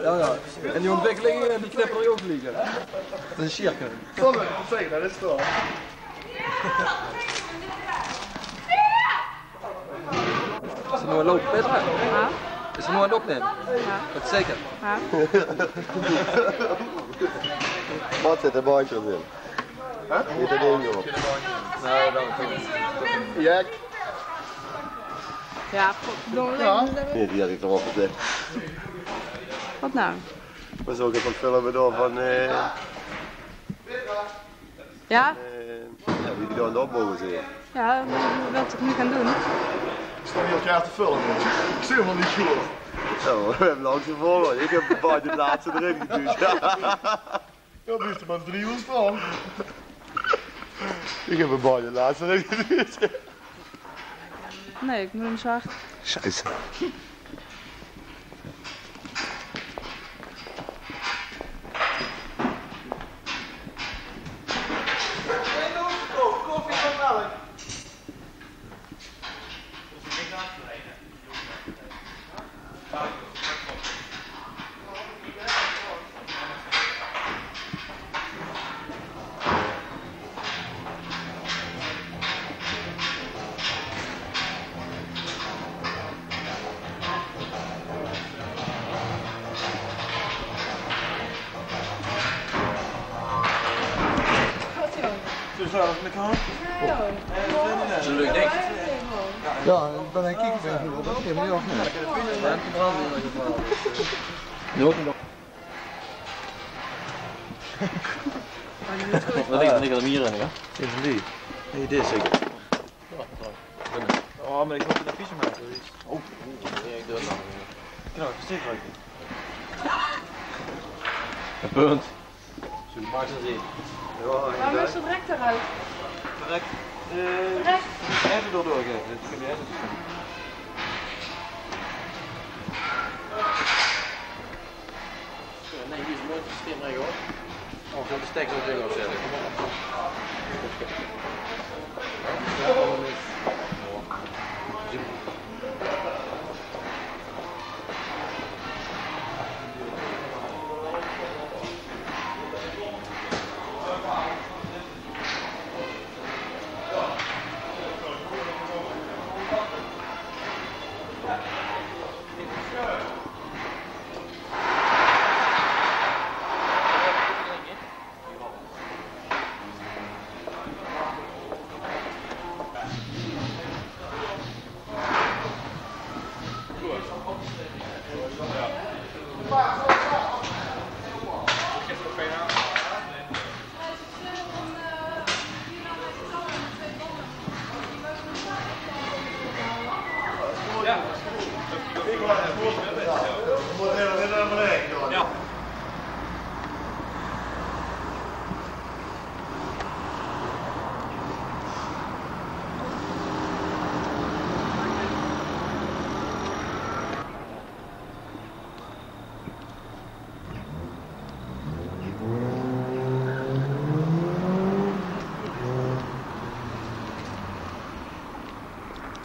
Ja. En die ontwikkelingen die knippen er ook liggen. Dat is een cirkel. Kom maar, zeg dat is toch. Is er nog een loop, Petra? Ja. Is er nog een opnemen? Ja. Dat is zeker. Ja. Wat zit er bandjes in? Niet er ding op. Nee, dat is Ja. Ja, godverdomme. Nee, die had ik erop gezet. Wat nou? We zouden even filmen door van Ja? wie die daar aan de opbouwen zit. Ja, wat ik nu gaan doen. Ik sta hier elkaar te filmen. Ik zie helemaal niet goed. Zo, we hebben langs gevolgd. Ik heb een paar de laatste erin geduwd. Ja, blijft er maar 3 uur staan. Ik heb een paar de laatste erin geduwd. Nee, ik moet hem zo hard. Scheisse. Koffie van melk. Dus waar met elkaar? Dat is een leuk ding. Ja, ik ben een kiekenvinger op. Dat is niet of niet? Ja, te branden in ieder geval. Nu ook nog. Wat denk je dat hem hier in, ja? Even die. Nee, dit is zeker. Oh, maar ik moet een advies maken. Oh, nee, ik doe het nog. Nou, steek uit. Een punt. Zo, maak ze zien. Waarom is het direct eruit? Correct. Direct? Even doorgeven. Dat kun je even doen. Nee, hier is een mooi systeem regen hoor. Oh, ik ga de stekker op ding afzetten. Kom op.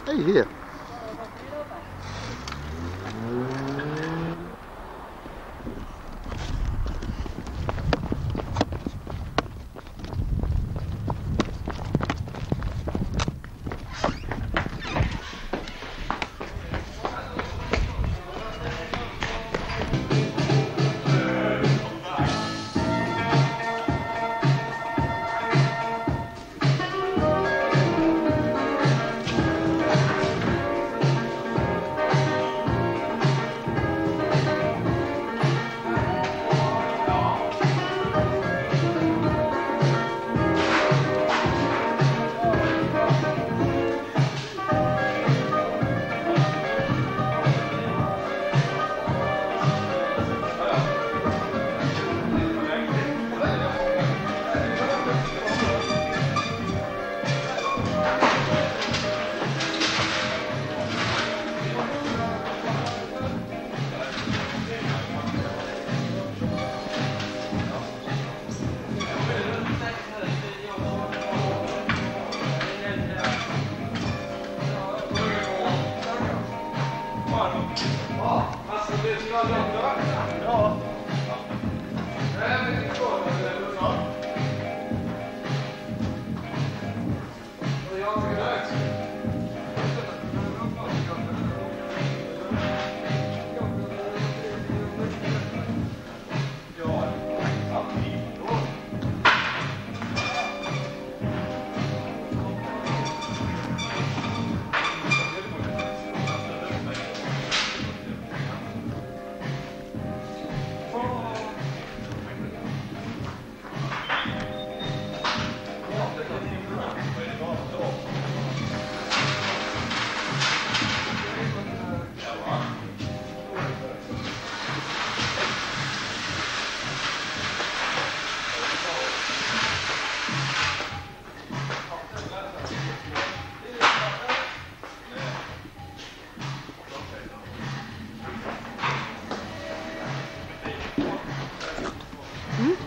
Hey, hier.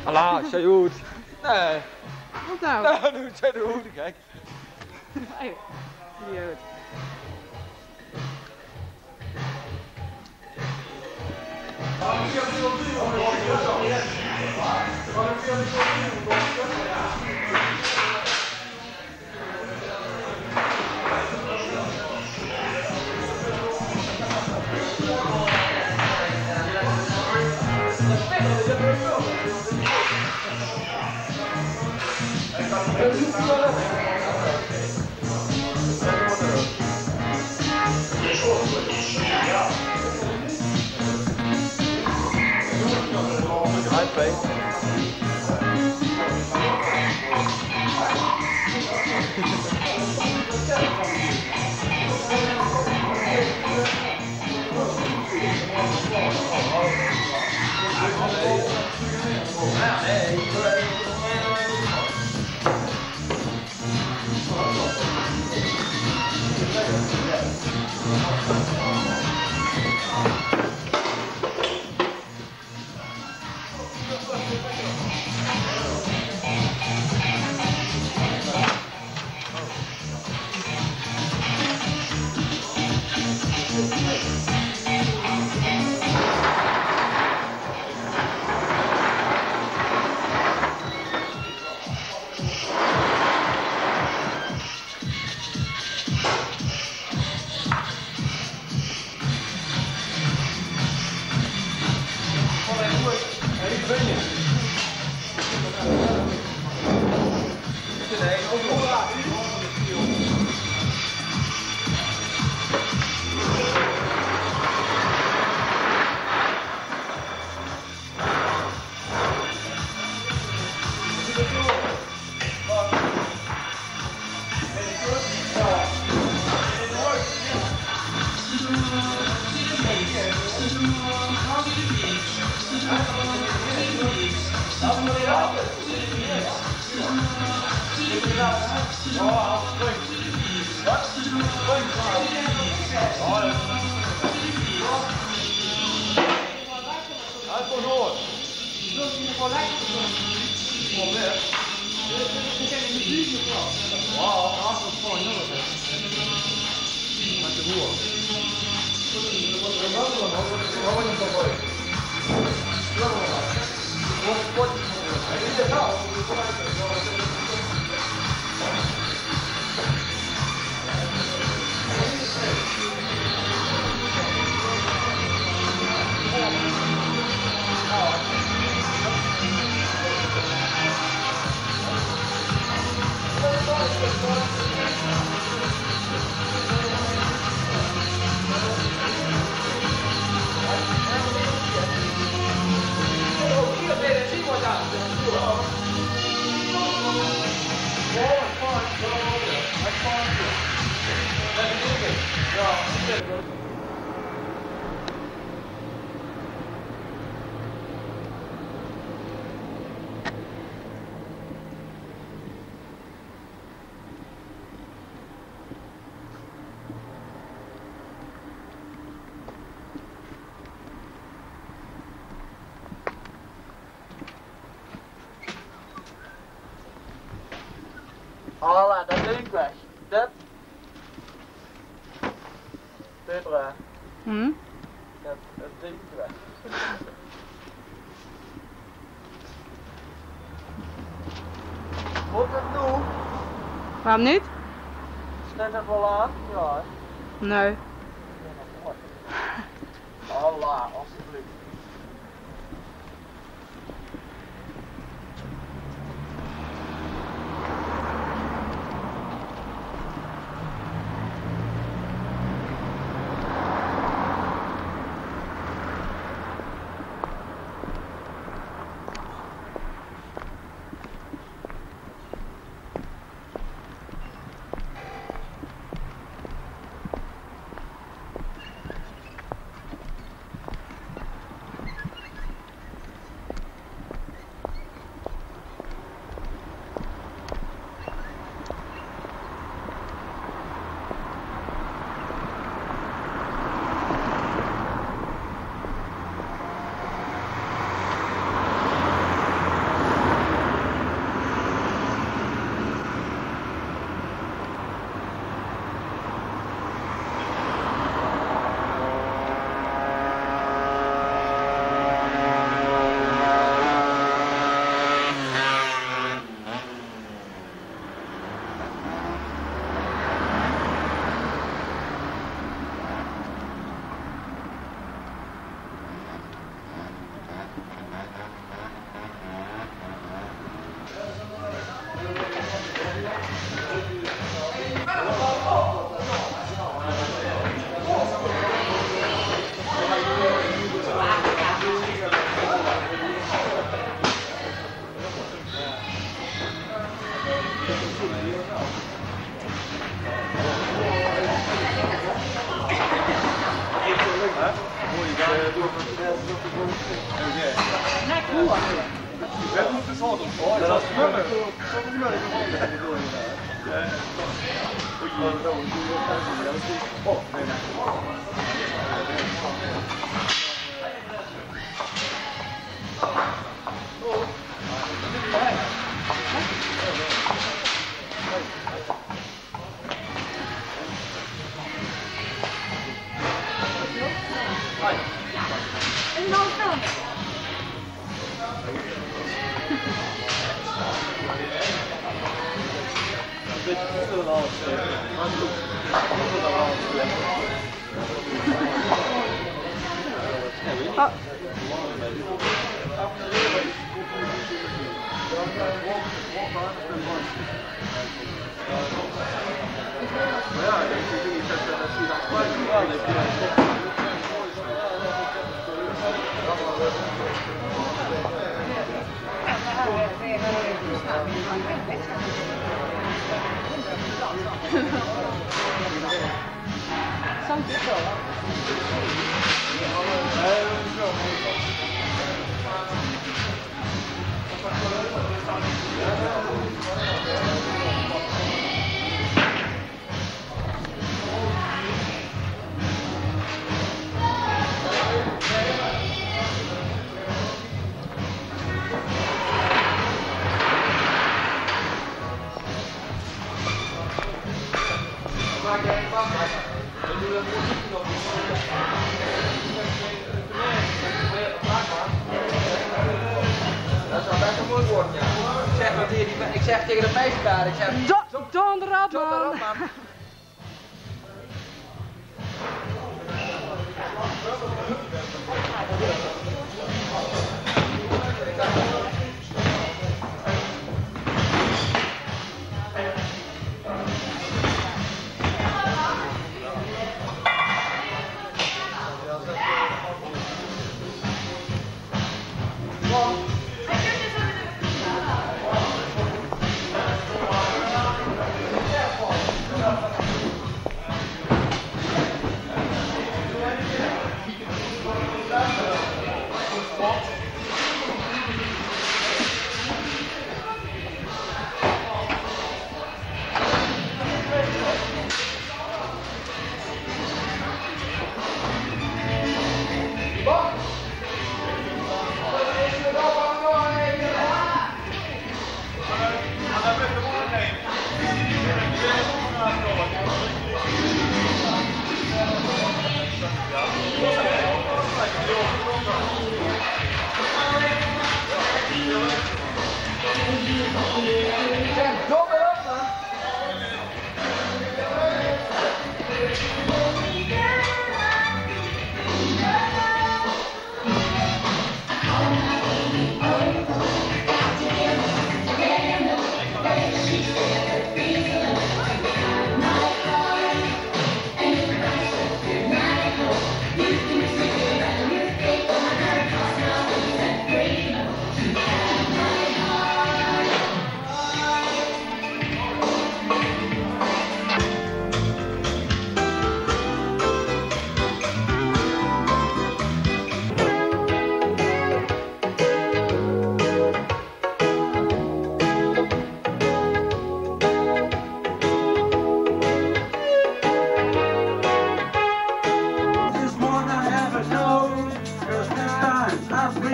Alla, kör ut! Nej! Wat nou? Nou, nu kör du ut, kijk! Nee, idioot. Alla, dat ding weg. Dat. Dit. Hm? Dat. Dat denk ik weg. Moet het doen? Waarom niet? Staat het wel aan? Ja. Nee. Allah, alsjeblieft. Ik zeg tegen de meisje daar, ik zeg... John de Radman!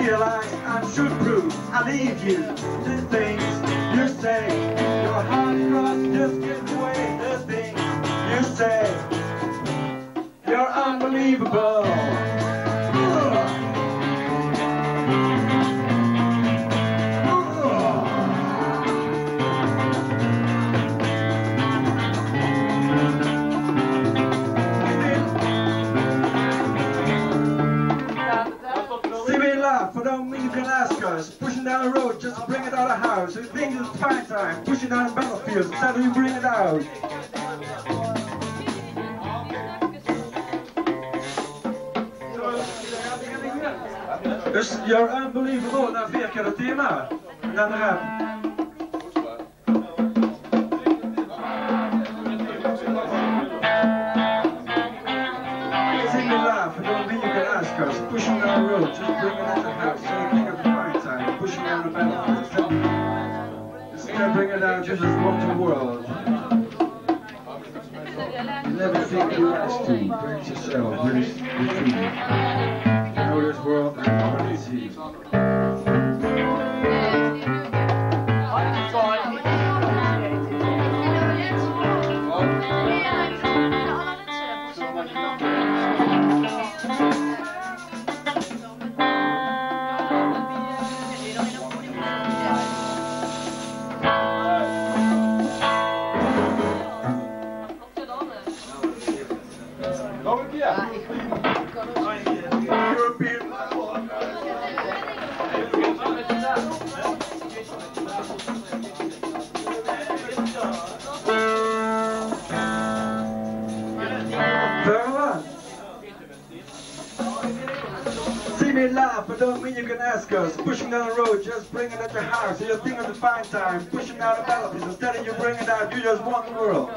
realize I'm shoot-proof. I leave you the things you say. Your heart cross just gives away the things you say. You're unbelievable. I don't mean you can ask us. Pushing down the road just to bring it out of the house. We think it's fine time. Pushing down the battlefield instead of you bring it out. Dus you're unbelievable. Na 4 keer het thema. En dan de rap. Sing me laugh. I don't mean you can ask us. Pushing down the road just to bring it out of the house. So you think of the fine time. Pushing down the battlefield instead of bring it out just as want the world. You never think you ask to. Praise yourself. Praise the truth. Know this world and what it is here. Laugh, but don't mean you can ask us. Pushing down the road, just bring it at your house. So you think of the fine time. Pushing down the battlefield, instead of you bring it out, you just want the world.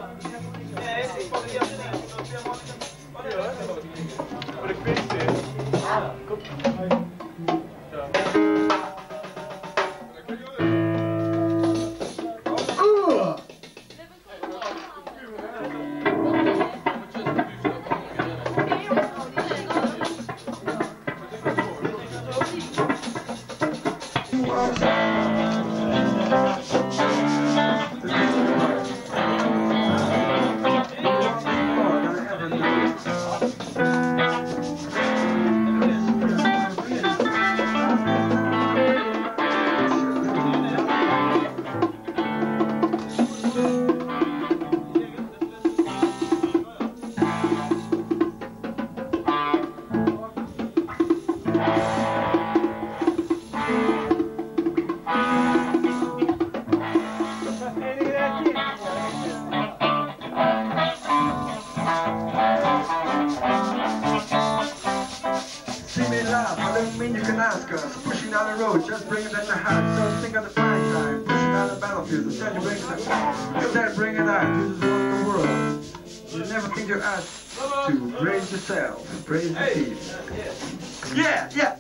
Pushing down the road, just bring it at the house. Don't think of the fine time. Pushing down the battlefield, instead you bring it out. Instead bring it out. You just want the world. You never think you're asked to praise yourself, praise the peace. Yeah, yeah.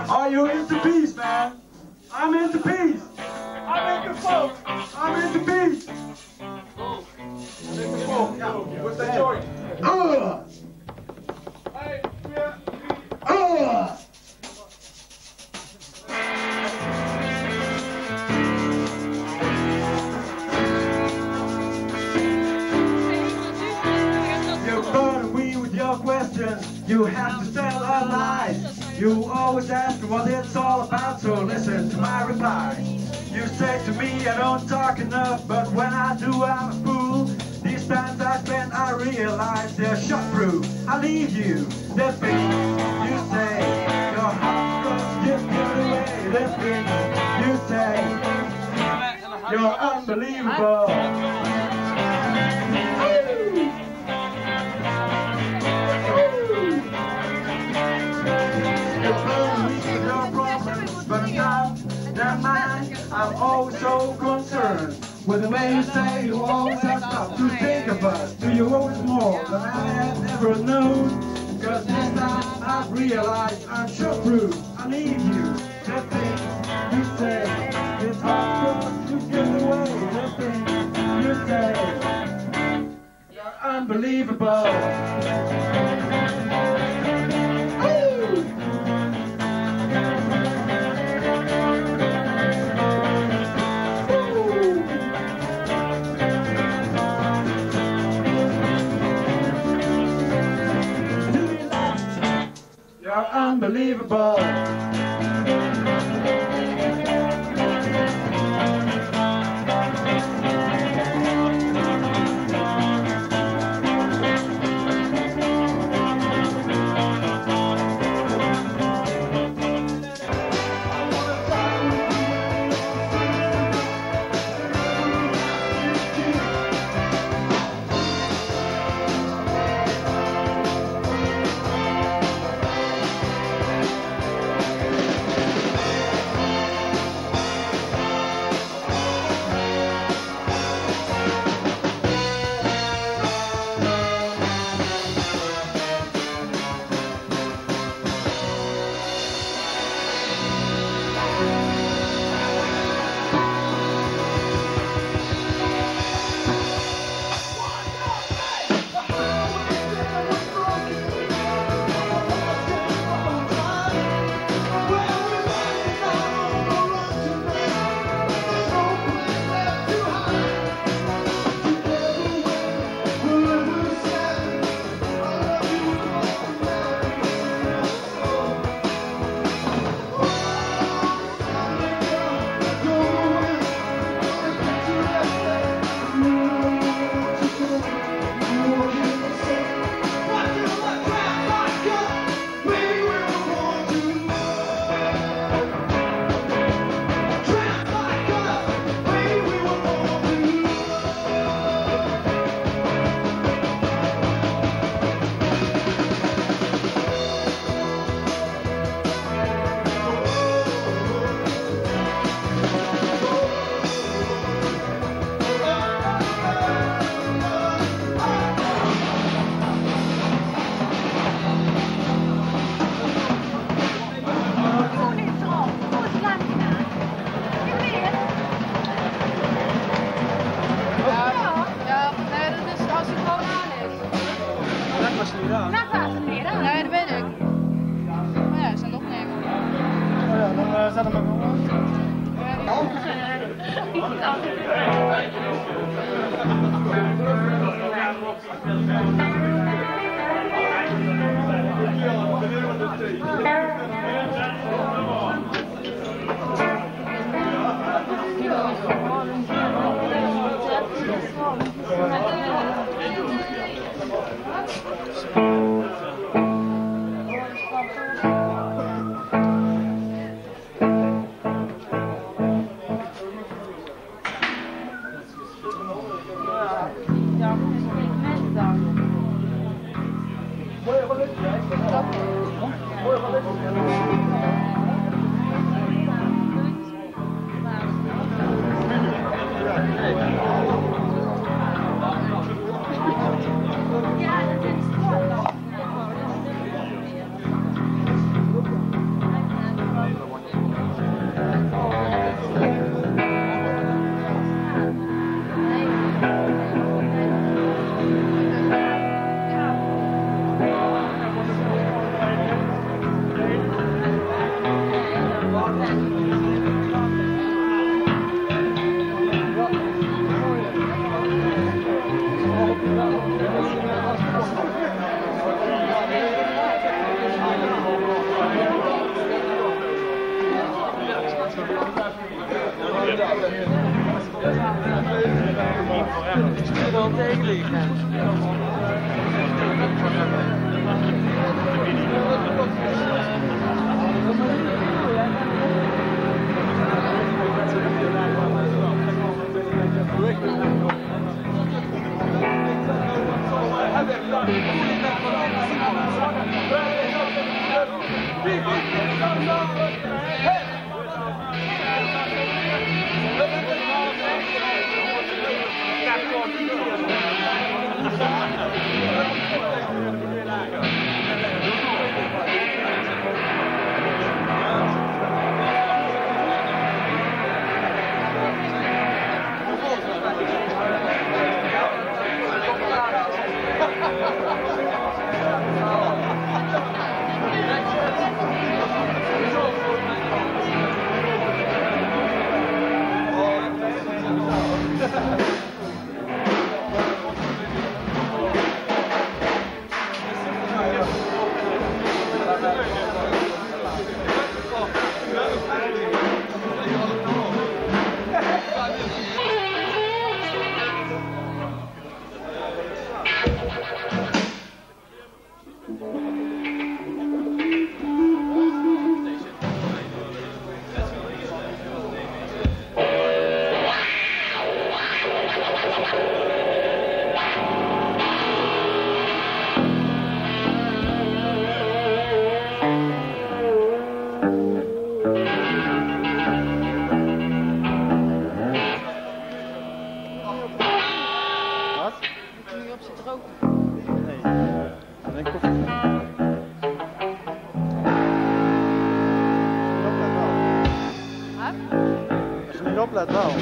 Are you into peace, man? I'm into peace. I'm into folk. I'm into peace. What's that joint? You burden me with your questions. You have to tell a lie. You always ask what it's all about, so listen to my reply. You say to me I don't talk enough, but when I do I'm a fool. These times I spend I realize they're shot-proof. I leave you the things you say. Your heart goes just give it away. The things you say. You're unbelievable. I'm always so concerned with the way you say you always have stuff to think of us. Do you always more than I have ever known? Cause this time I've realized I'm shot-proof. I leave you the things you say. It's hard for us to give away the things you say. unbelievable. You're unbelievable. Nee, dat weet ik. Maar ja, ze zijn opnemen. Oh ja, dan zetten we hem gewoon. Oplet wel.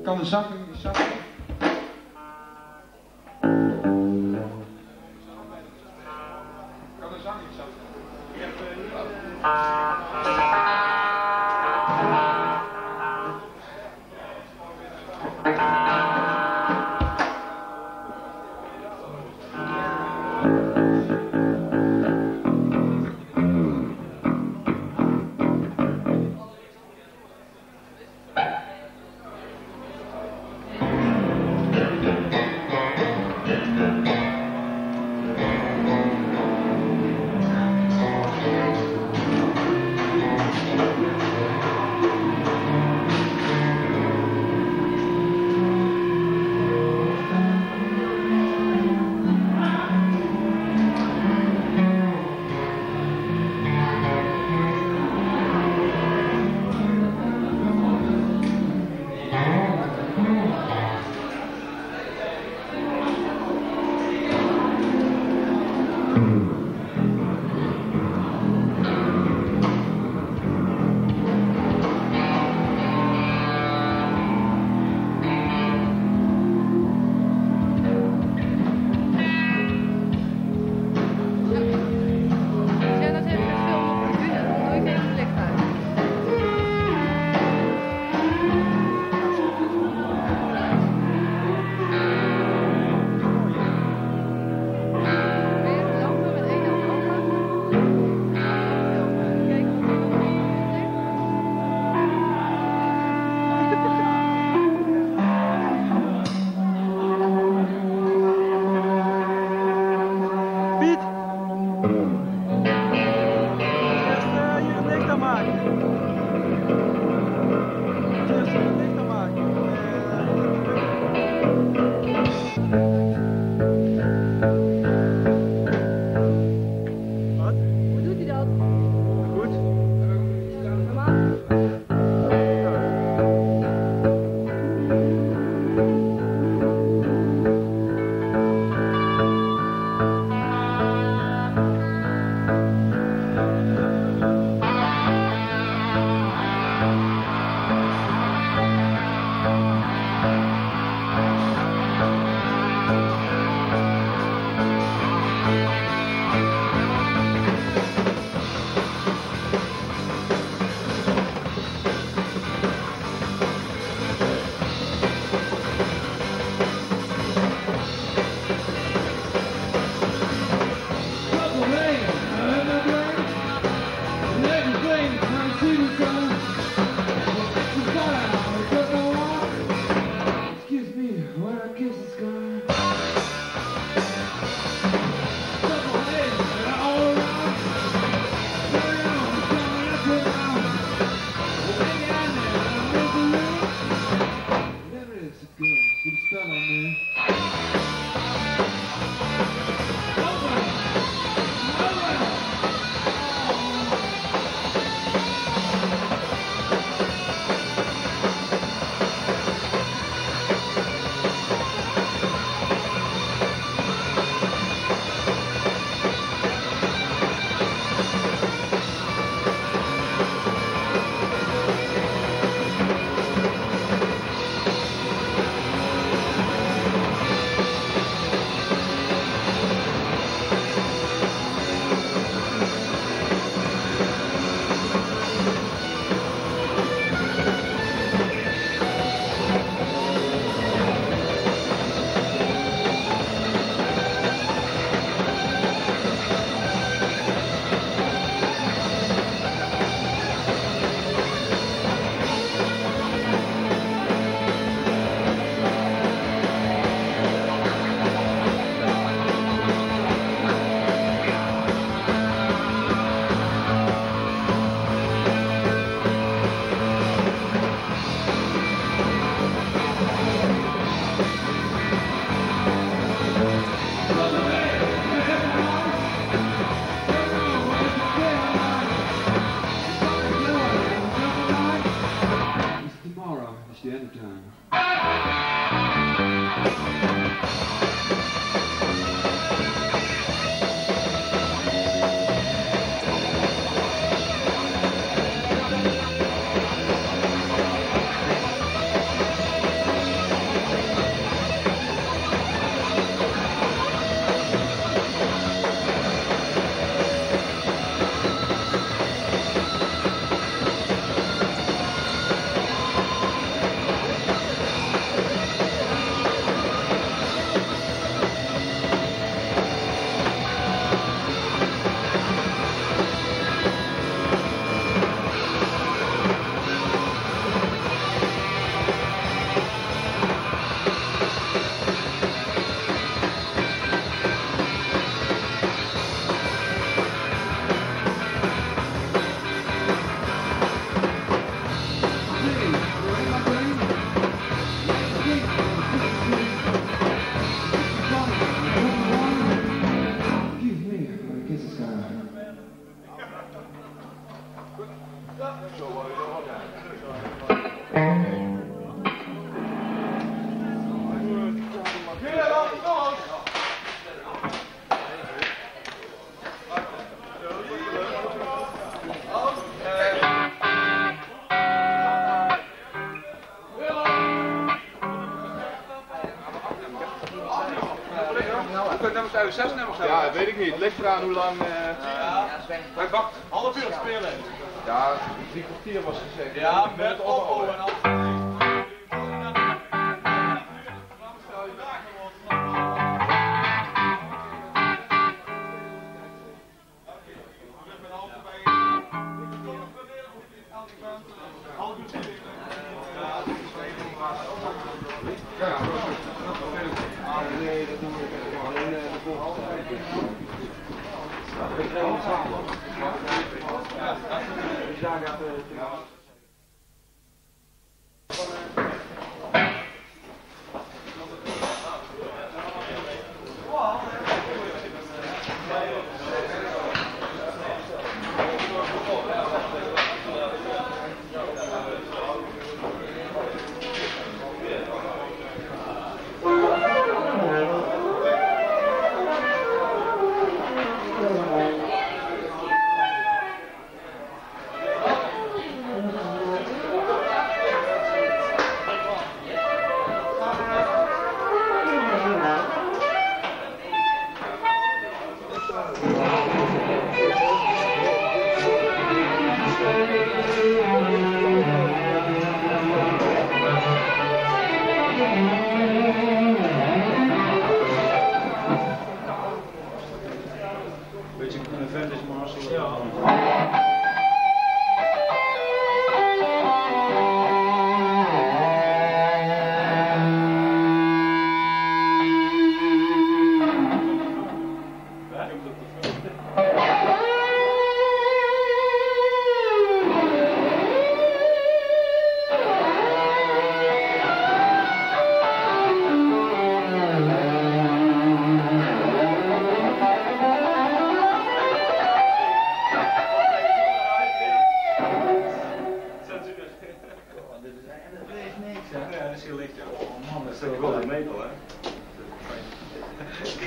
Kan de zak in die zak? Kan de zak niet Ja, weet ik niet. Het ligt eraan hoe lang. Hij wacht half uur spelen. Ja, 3 kwartier was gezegd. Ja, met oppo en al. Nee, dat doen we alleen de volgende. We trainen samen. Die zagen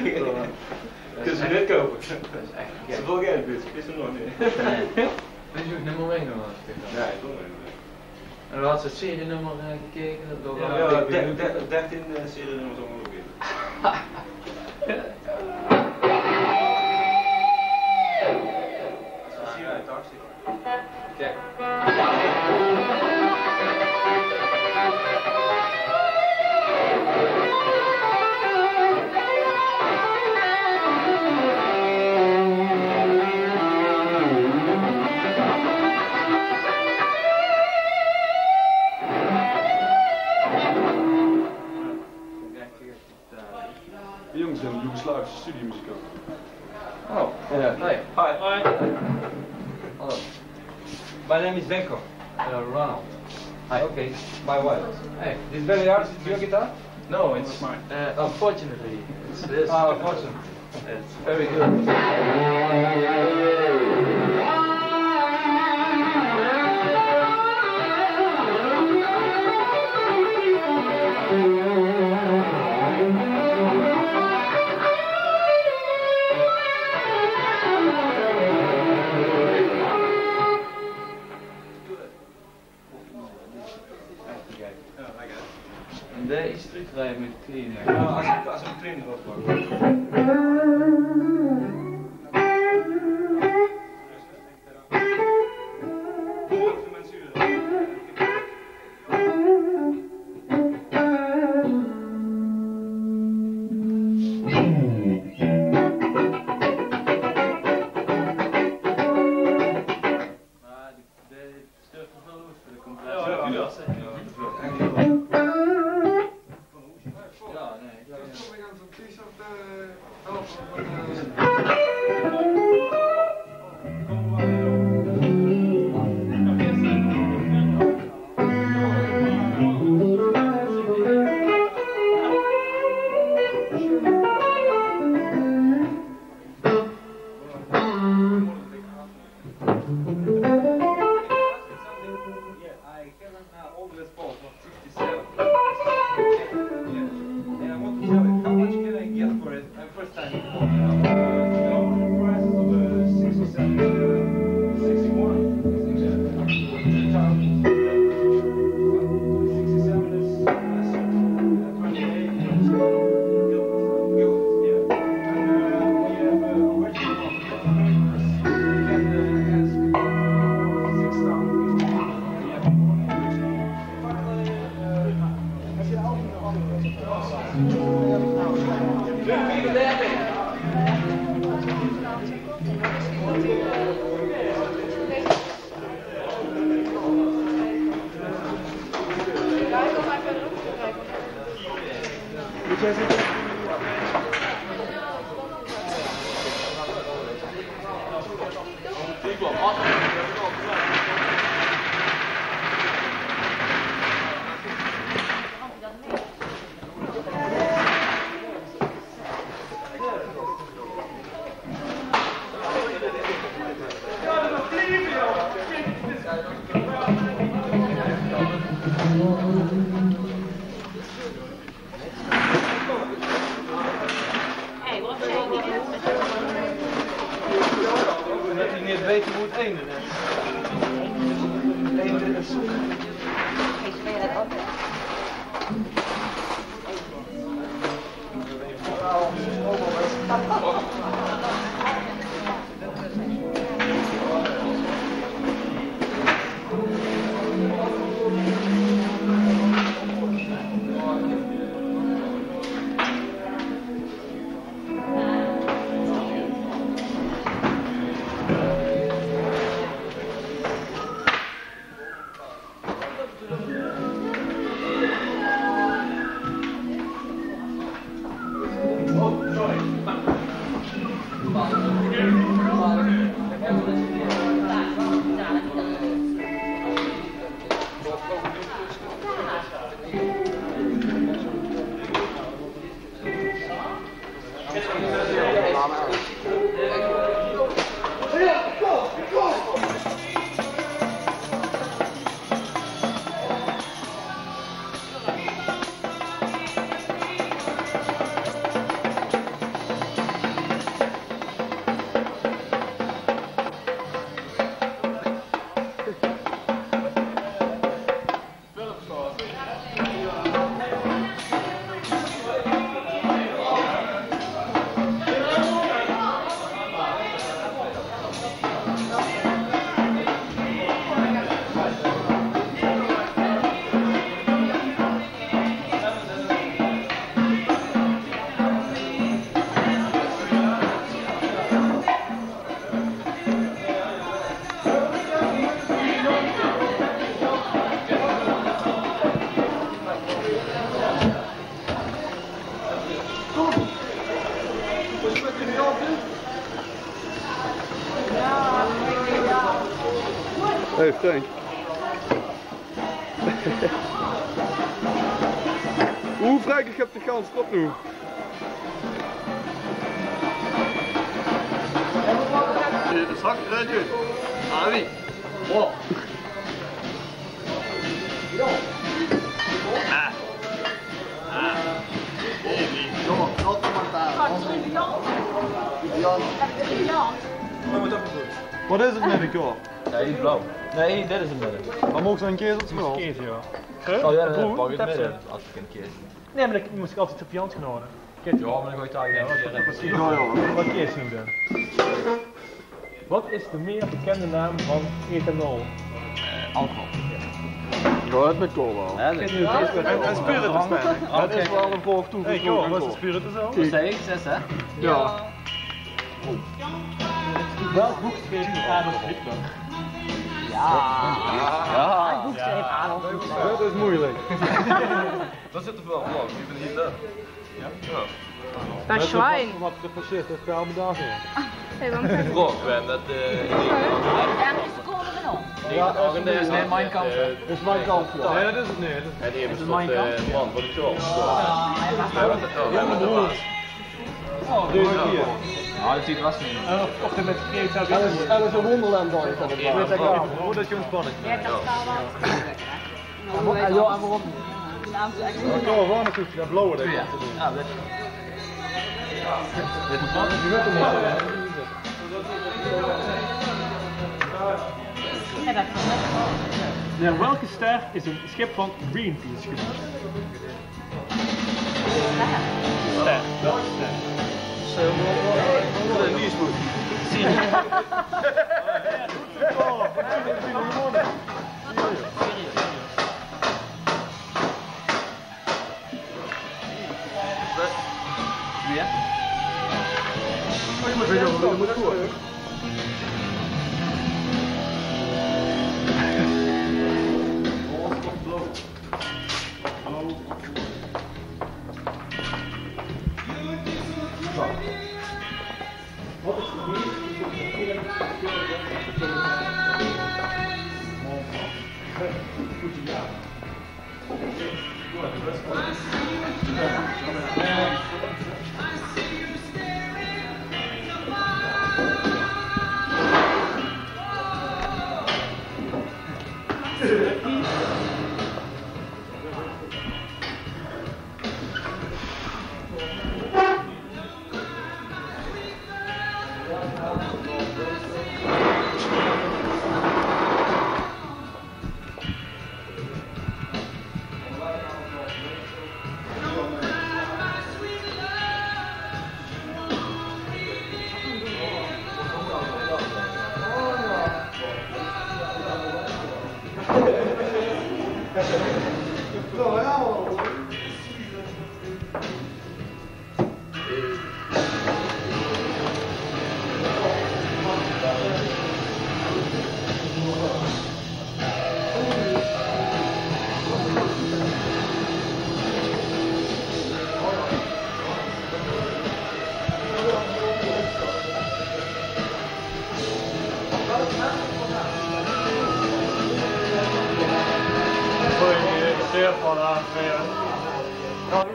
Kunnen ze net kopen. Dat is echt Ze gek. vol geld, bitch. Is er nog niet. Weet je ook nummer meegenomen was? Nee, ik wil niet. En dan had ze het serienummer gekeken. Dat Ja, 13 serienummers allemaal ook in. Dat zie je uit, hartstikke. Kijk. Die jongens zijn Joegoslavische studiemuzikanten. Oh, Ja. hi. Hi. Hello. My name is Benko. Ronald. Hi. Okay. My wife. Hey, this very hard. Is it your guitar? No, it's mine. Unfortunately, it's this. Ah, unfortunately. It's very good. En daar is terugrijden met clean. Als ik een trainer erop pak. Hey Frank. Hoe Frank, ik heb de kans, stop nu. Straks eruit uit. Ah, wie? Wow. Wat is het met de kop? Nee, die is blauw. Nee, dit is een midden. Maar mogen ze een keer op het spel? Kees, ja. Oh ja, dan Broer, pak ik het heb ze. midden. Als ik een keer. Nee, maar dan moest ik altijd op Jans genomen. Ja, maar dan gooi je het eigenlijk niet. Wat is nu dan? Wat is de meer bekende naam van ethanol? Alcohol. Ja, het met cola. En spiritus, man. Dat is wel een volg toe. Hey, joh, wat is de spiritus al? Dat is 6, hè? Ja. Welk boek schreef Adolf Hitler? Ja. Dat is moeilijk. Dat zit er wel op. Ik ben hier daar. Ja? Dat Schwein. Wat de fascist is, gaan we daar heen. Hey, waarom kijk je? Bro, ik ben dat... Nee, mijn kant. Dat is mijn kant. Nee, dat is het niet. En die is mijn kant. Man, wat ik zo. Oh, deze hier. Ah, dat ziet er vast niet. Of er met verkeerd zou Dat is een wonderland van. Hoe dat jong spannend. Ja, en waarom? Ik kan wel warm natuurlijk, dat blauwe denk ik. Ja, dat Je weet hem niet. Naar welke ster is een schip van Greenpeace genoemd? Ster. Welke ster? Nieuwsboek. Ja? Je moet weten wat je moet doen.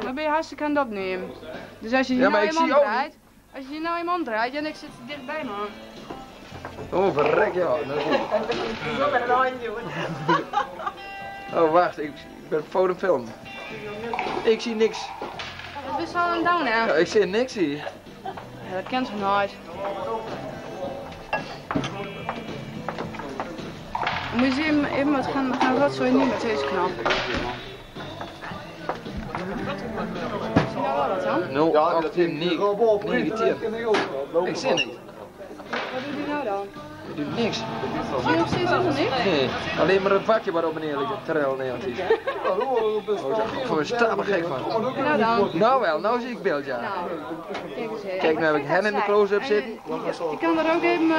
Dan ben je hartstikke aan het opnemen. Dus als je hier Ja, maar nou ik iemand zie ook draait, als je hier nou iemand draait en ik zit dichtbij man. Oh, verrek, ja. Oh, wacht, ik ben voor de film. Ik zie niks. Wat is al een down hè? Ja, ik zie niks hier. Ja, dat kent ze nooit. Moet je even wat gaan rotzooien nu met deze knop. Zie je nou wel wat dan? 0, 18, 19. Ik zie niks. Wat doet hij nou dan? Ik doe niks. Zie je nog steeds helemaal niks? Nee, alleen maar een vakje waarop meneer ligt. Terwijl negatief. Voor een stapel gek van. Nou dan. Nou wel, nou zie ik beeld, ja. Nou, kijk eens even. Kijk, nu heb ik hen in de close-up zitten. Je kan er ook even,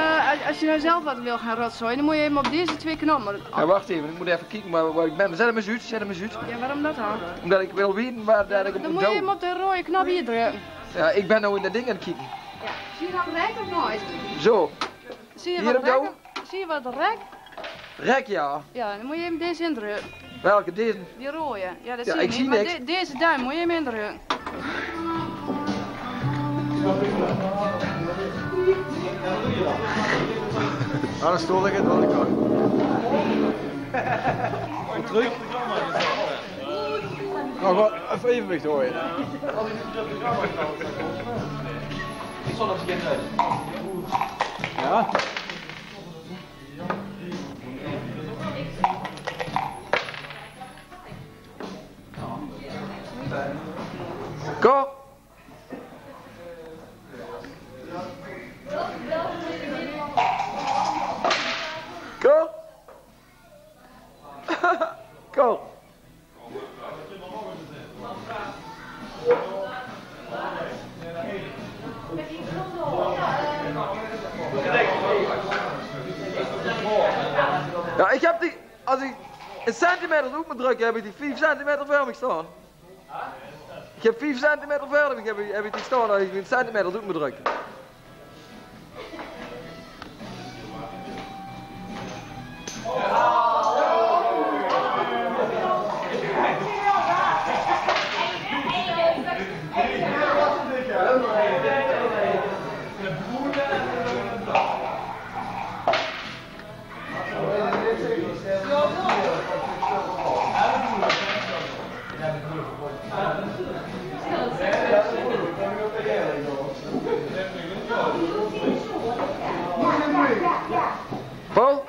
als je nou zelf wat wil gaan rotzooien, dan moet je even op deze twee knoppen. Ja, wacht even, ik moet even kijken waar ik ben. Zet hem eens uit, zet hem eens uit. Ja, waarom dat dan? Omdat ik wil weten waar dat ik op Dan moet moet je doen. hem op de rode knop hier drukken. Ja, ik ben nou in dat ding aan het kijken. Ja. Zie je nou het rek of nooit? Zo. Zie je Hier wat op jou? rek? Zie je wat rek? Rek ja. Ja, dan moet je hem deze indrukken. Welke? Deze? Die rode. Ja, dat Ja, zie je ik niet. zie Maar niks. deze duim moet je hem indrukken. Nou, dan stoor ik het wel, ik kan. Terug. Nou, gewoon even evenwicht hoor je. Ja. Go! Go! Go! Ja, ik heb die, als ik een centimeter op moet drukken, heb ik die 5 centimeter voor me staan. Ik heb 5 centimeter verder, heb ik die staan als ik een centimeter op moet drukken. Paul?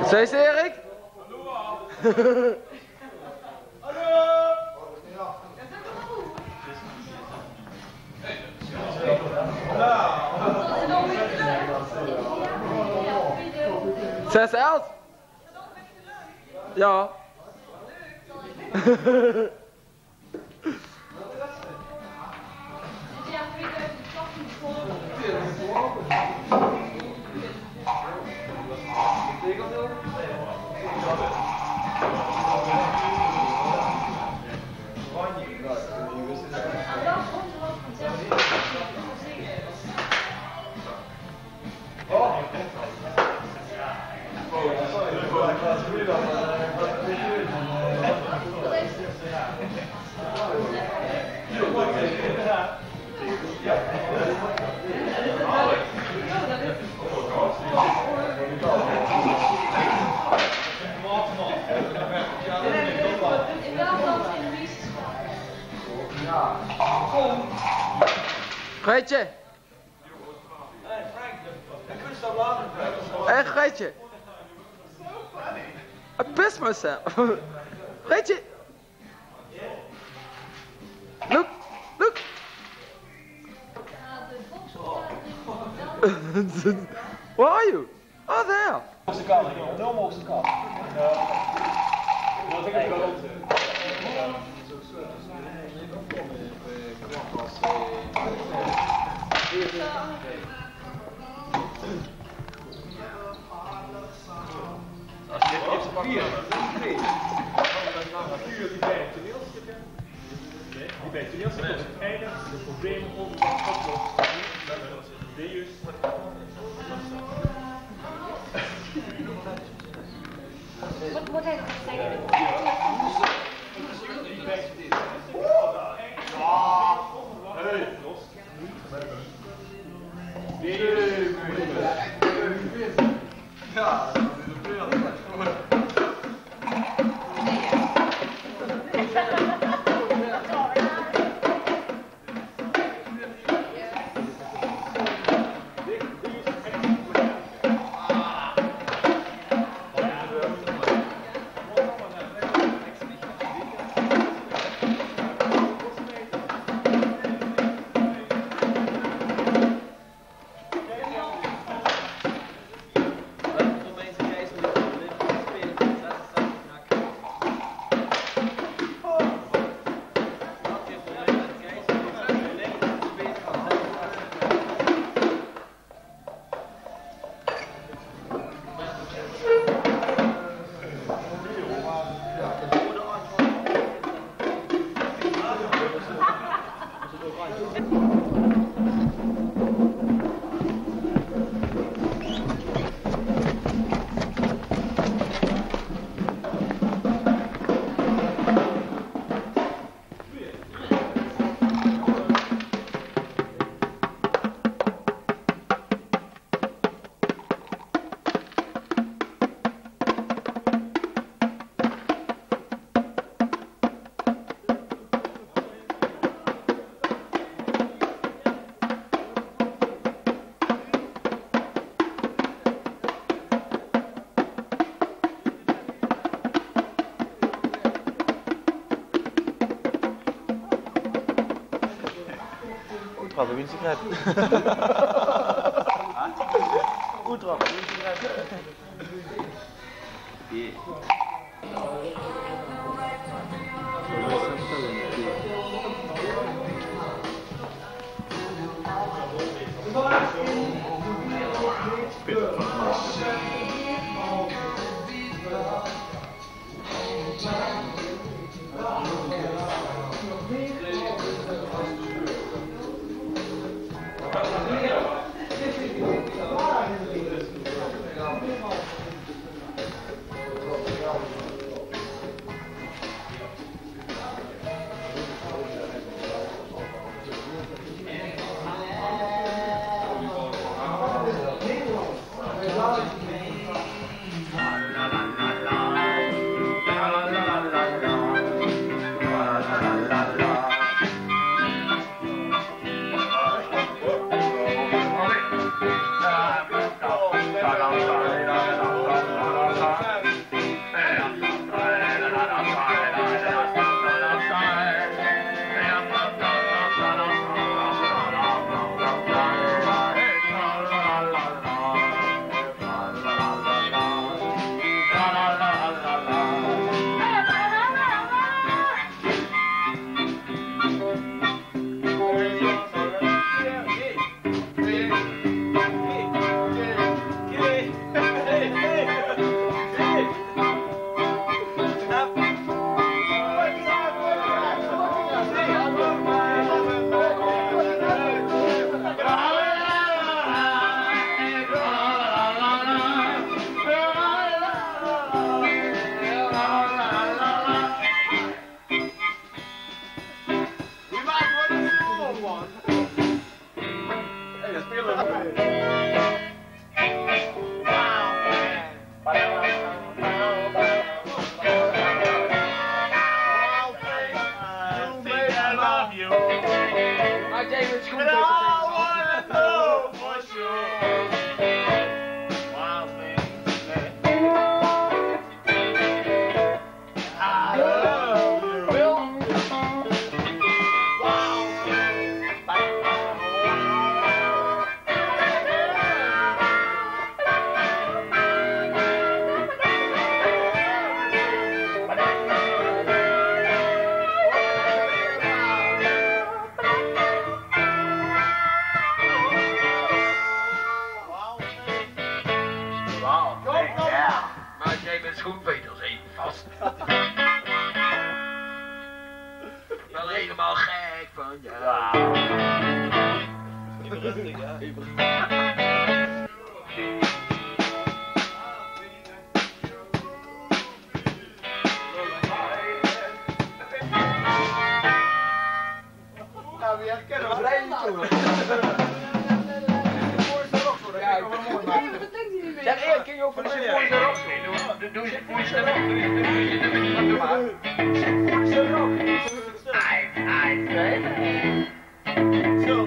Zeg ze Erik? Zeg ze Els? Ja. Greetje. Hé, Greetje. I pissed myself. Greetje. Look, look. Where are you? Oh, there. Wat hij zeggen? trappen wie een sigaret. Goed trappen wie een sigaret. schoenveters even vast. Wel helemaal gek van jou. Even rustig, ja. Even Nou, wie herkennen we? Zeg Erik, kun je ook voor de Symfonische Rock doen? Doe Symfonische Rock. Symfonische Rock. Zo.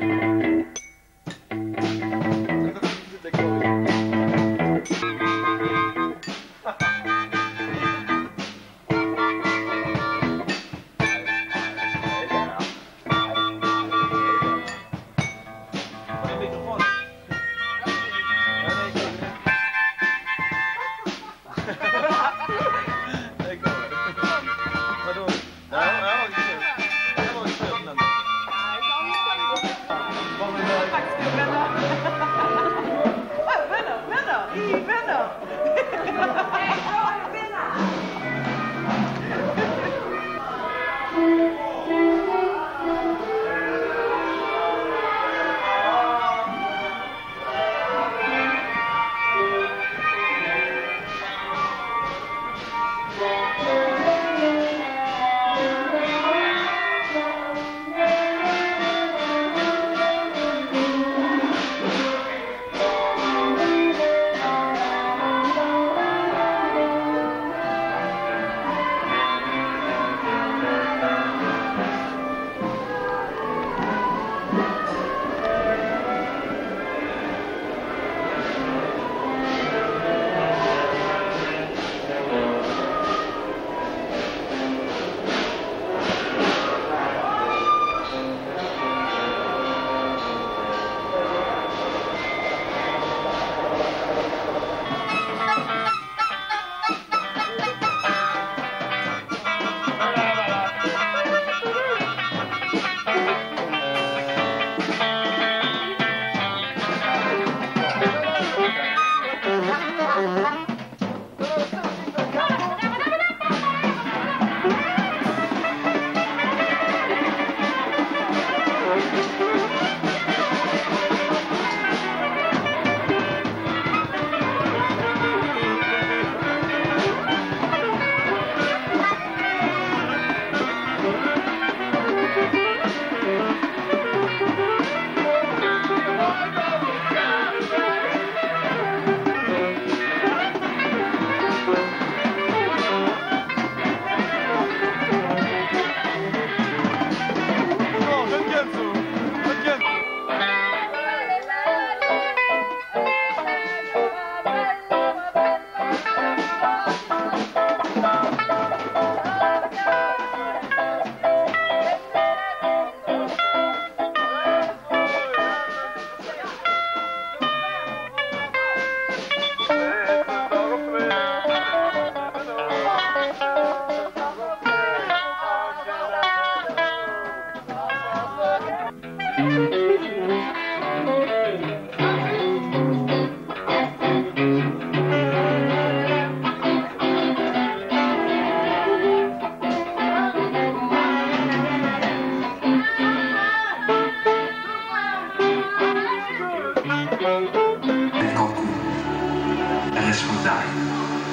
vandaag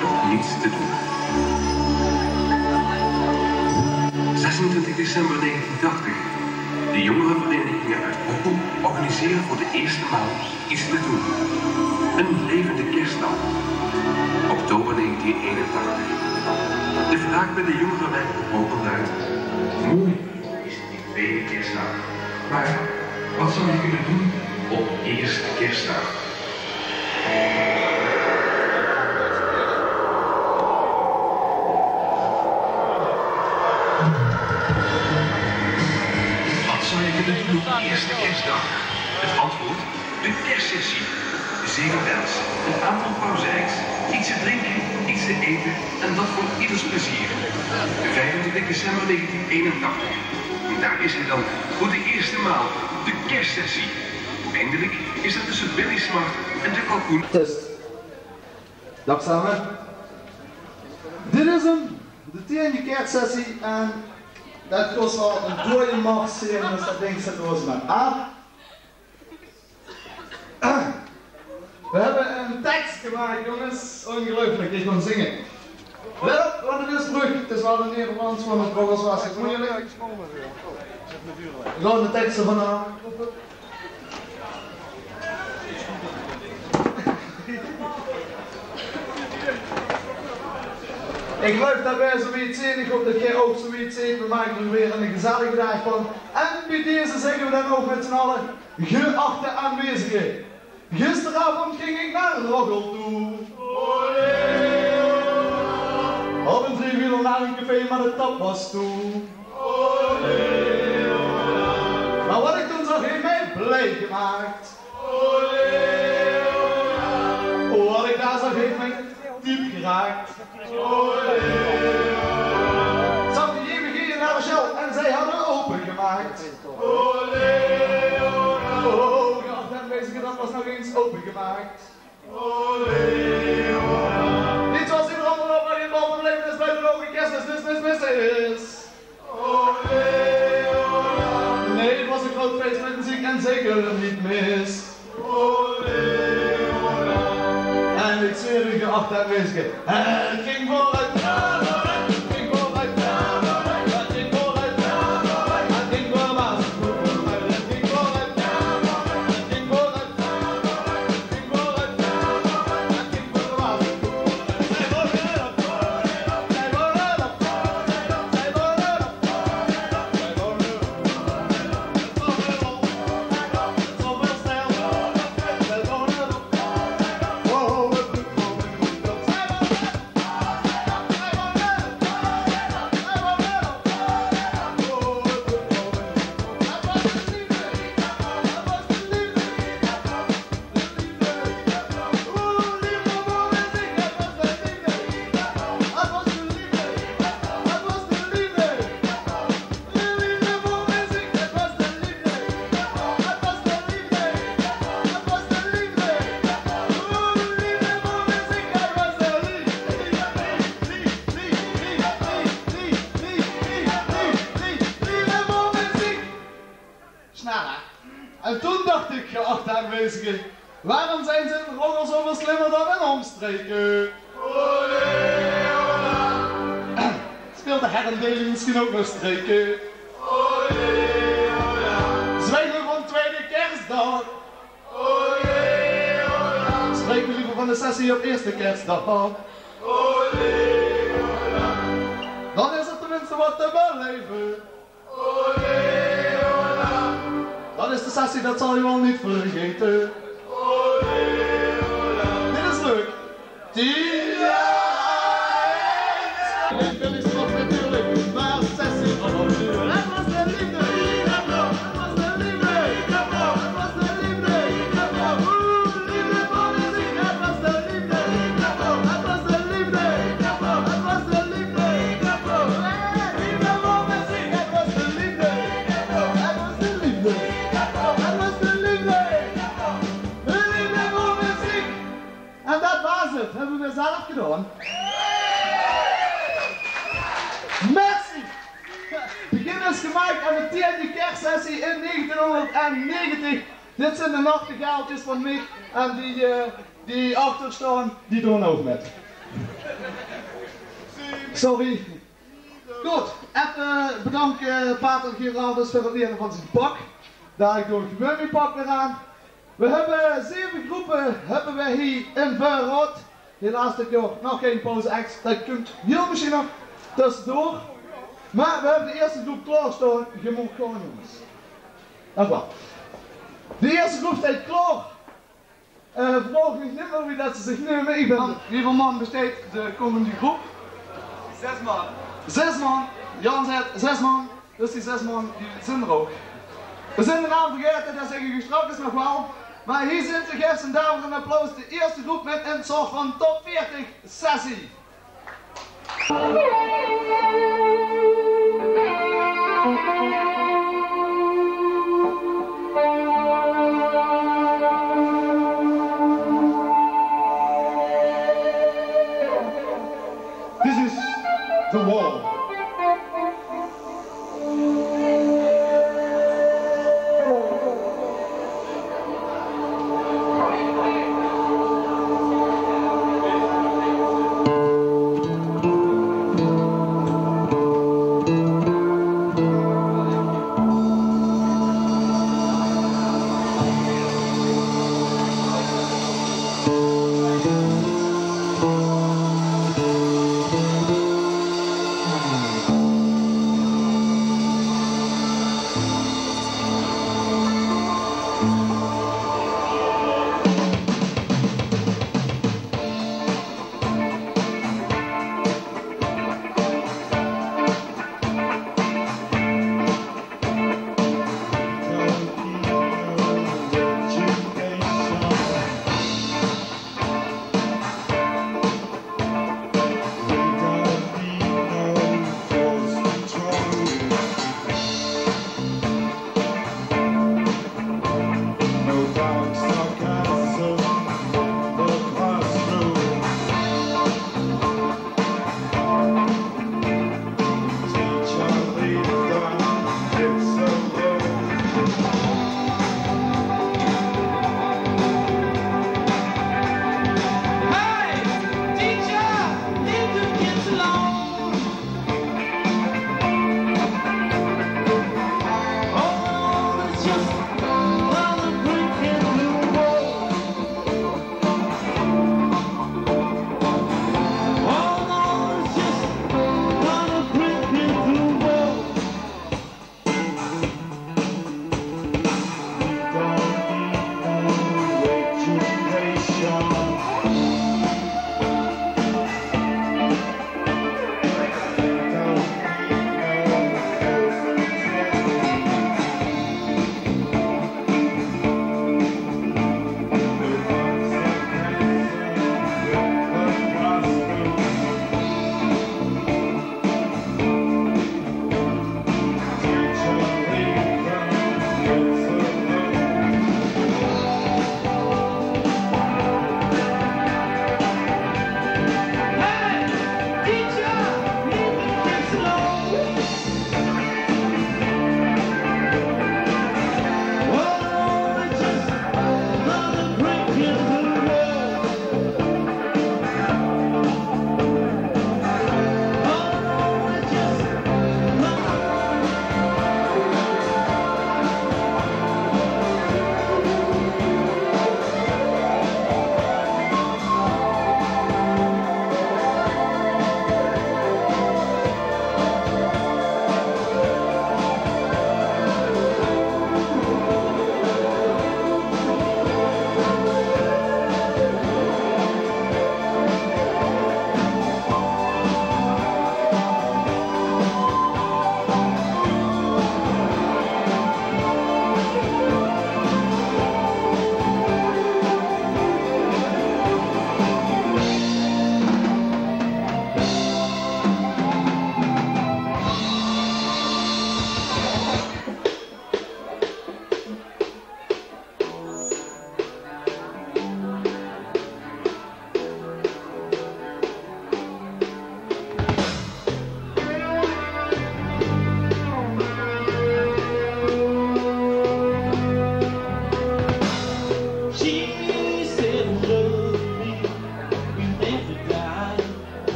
nog niets te doen. 26 december 1980. De jongerenverenigingen uit Bochum organiseren voor de eerste maal iets te doen. Een levende kerstdag. Oktober 1981. De vraag bij de jongerenwijk Bochum luidt: mooi is die tweede kerstdag. Maar wat zou je kunnen doen op eerste kerstdag? Wat zou je kunnen doen op eerste kerstdag? Het antwoord: de kerstsessie. 7 bands, een aantal pauzijks, iets te drinken, iets te eten en dat voor ieders plezier. 25 december 1981. Daar is hij dan, voor de eerste maal, de kerstsessie. Eindelijk is er tussen Billy Smart en de kalkoen. Test. Dag samen. Dit is hem, de tiende kerstsessie en dat kost al een dode macht zeer, dus dat ding zit ons maar aan. We hebben een tekst gemaakt, jongens. Ongelooflijk, ik kon zingen. Let op, want het is terug. Het is wel een Nederlands, want het Engels was het moeilijk. We gaan de teksten vandaan. Ik geloof dat wij zoiets zien, ik hoop dat jij ook zoiets ziet. We maken er weer een gezellige dag van. En bij deze zeggen we dan ook met z'n allen, geachte aanwezigen. Gisteravond ging ik naar Roggel toe. Op een driewieler naar een café, maar de tap was toe. Maar wat ik toen zag heeft mij blij gemaakt. Wat ik daar zag heeft mij diep geraakt. Zag de JBG in haar Shell en zij hadden opengemaakt. Dat was nog eens opengemaakt. Dit was ieder ander op waar je bal verbleven is bij de logische kerst is. Nee, het was een groot feest met muziek en zeker niet mis. En ik zweer u geachte aanwezigen, het ging vooruit. En toen dacht ik, geachte aanwezigen, waarom zijn ze in Roggel zoveel slimmer dan in omstreken? Speelt de herendelen misschien ook nog streken? Zwijgen we van tweede kerstdag? Spreken we liever van de sessie op eerste kerstdag? Dan is er tenminste wat te beleven. Dat is de sessie, dat zal je wel niet vergeten. Dit is leuk. 10 jaar! Ik ben niet nog natuurlijk, maar sessie van ons uur. Het was de liefde, het was de liefde, het was de liefde, liefde voor de ziek, het was de liefde, het was de liefde, het was de liefde, liefde voor de ziek, het was de liefde, het was de liefde. En dat was het, hebben we zelf gedaan. Merci! Begin is gemaakt aan de tiende kerstsessie in 1990. Dit zijn de nachtegaaltjes van mij en die achter staan, die doen ook met. Sorry. Goed, even bedanken Pater Geraldus voor het leren van zijn pak. Daar doe ik mijn pak weer aan. We hebben 7 groepen hebben we hier in Verhout. Helaas dit jaar nog geen pauze acts. Dat kunt heel misschien nog tussendoor. Maar we hebben de eerste groep klaarstaan. Je moet gewoon jongens. Dank wel. De eerste groep staat klaar. Vraag me niet meer wie dat ze zich nemen. Ik ben hoeveel man besteedt de komende groep? 6 man. 6 man. Jan zegt 6 man. Dus die 6 man die zijn er ook. We zijn de naam vergeten, dat zeg ik straks nog wel. Maar hier zitten, geef een dames een applaus. De eerste groep met een soort van top 40 sessie. This is the wall.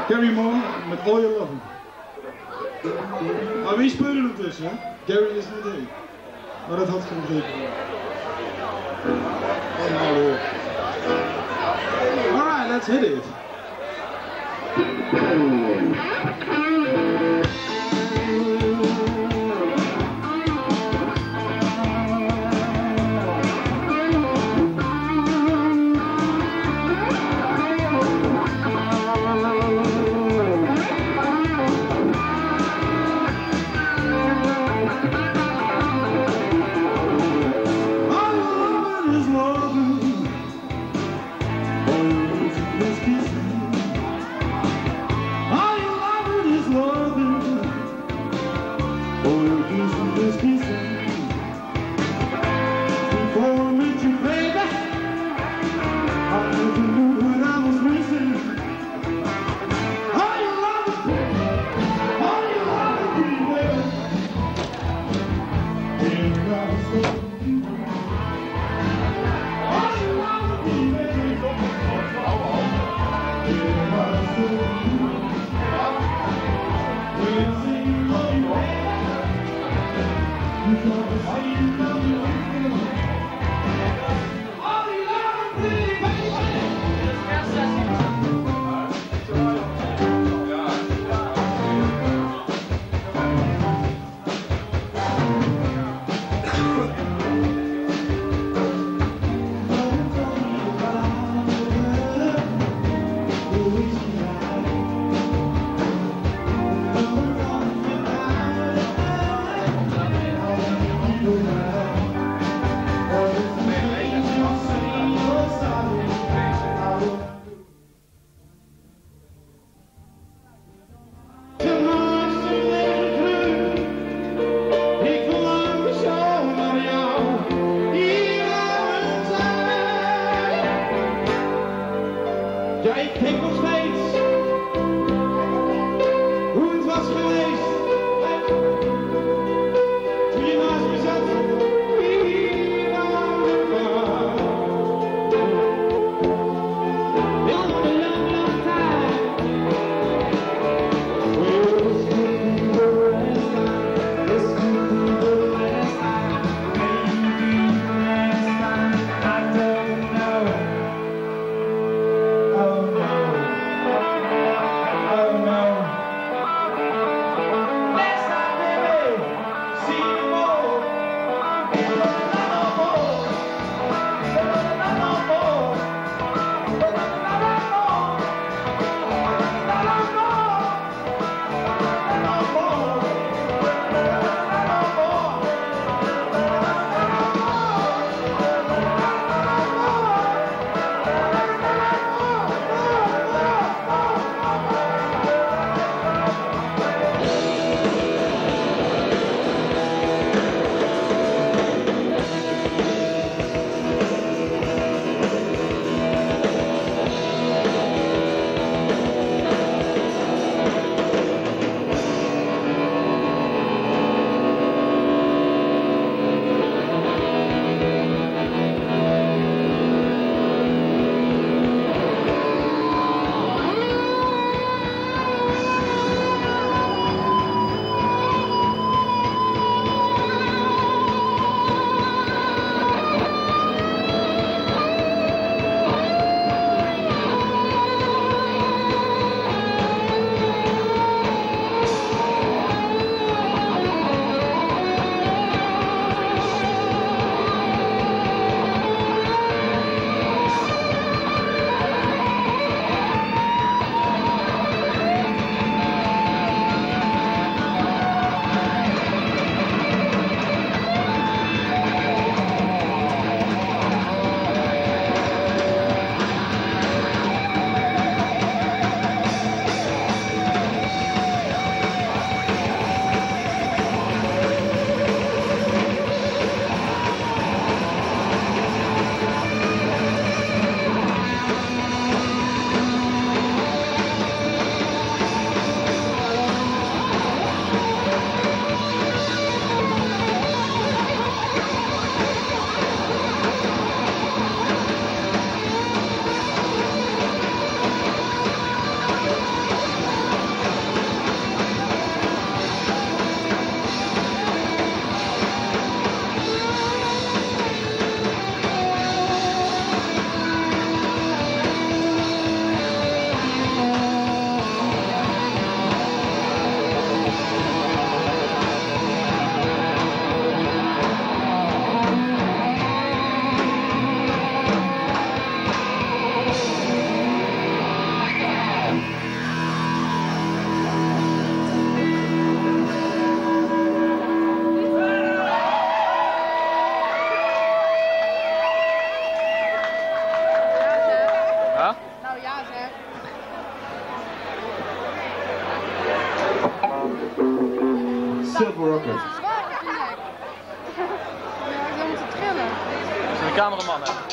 Gary Moore met All Your Loving. Maar wie speelde hem tussen, hè? Gary is niet één. Maar dat had geen betekenis. Oh, nou hoor. Alright, let's hit it. Tonight. Silver Rocket. Zwaar op je nek. Ja, ik moet het trillen. Dat is een cameraman, hè?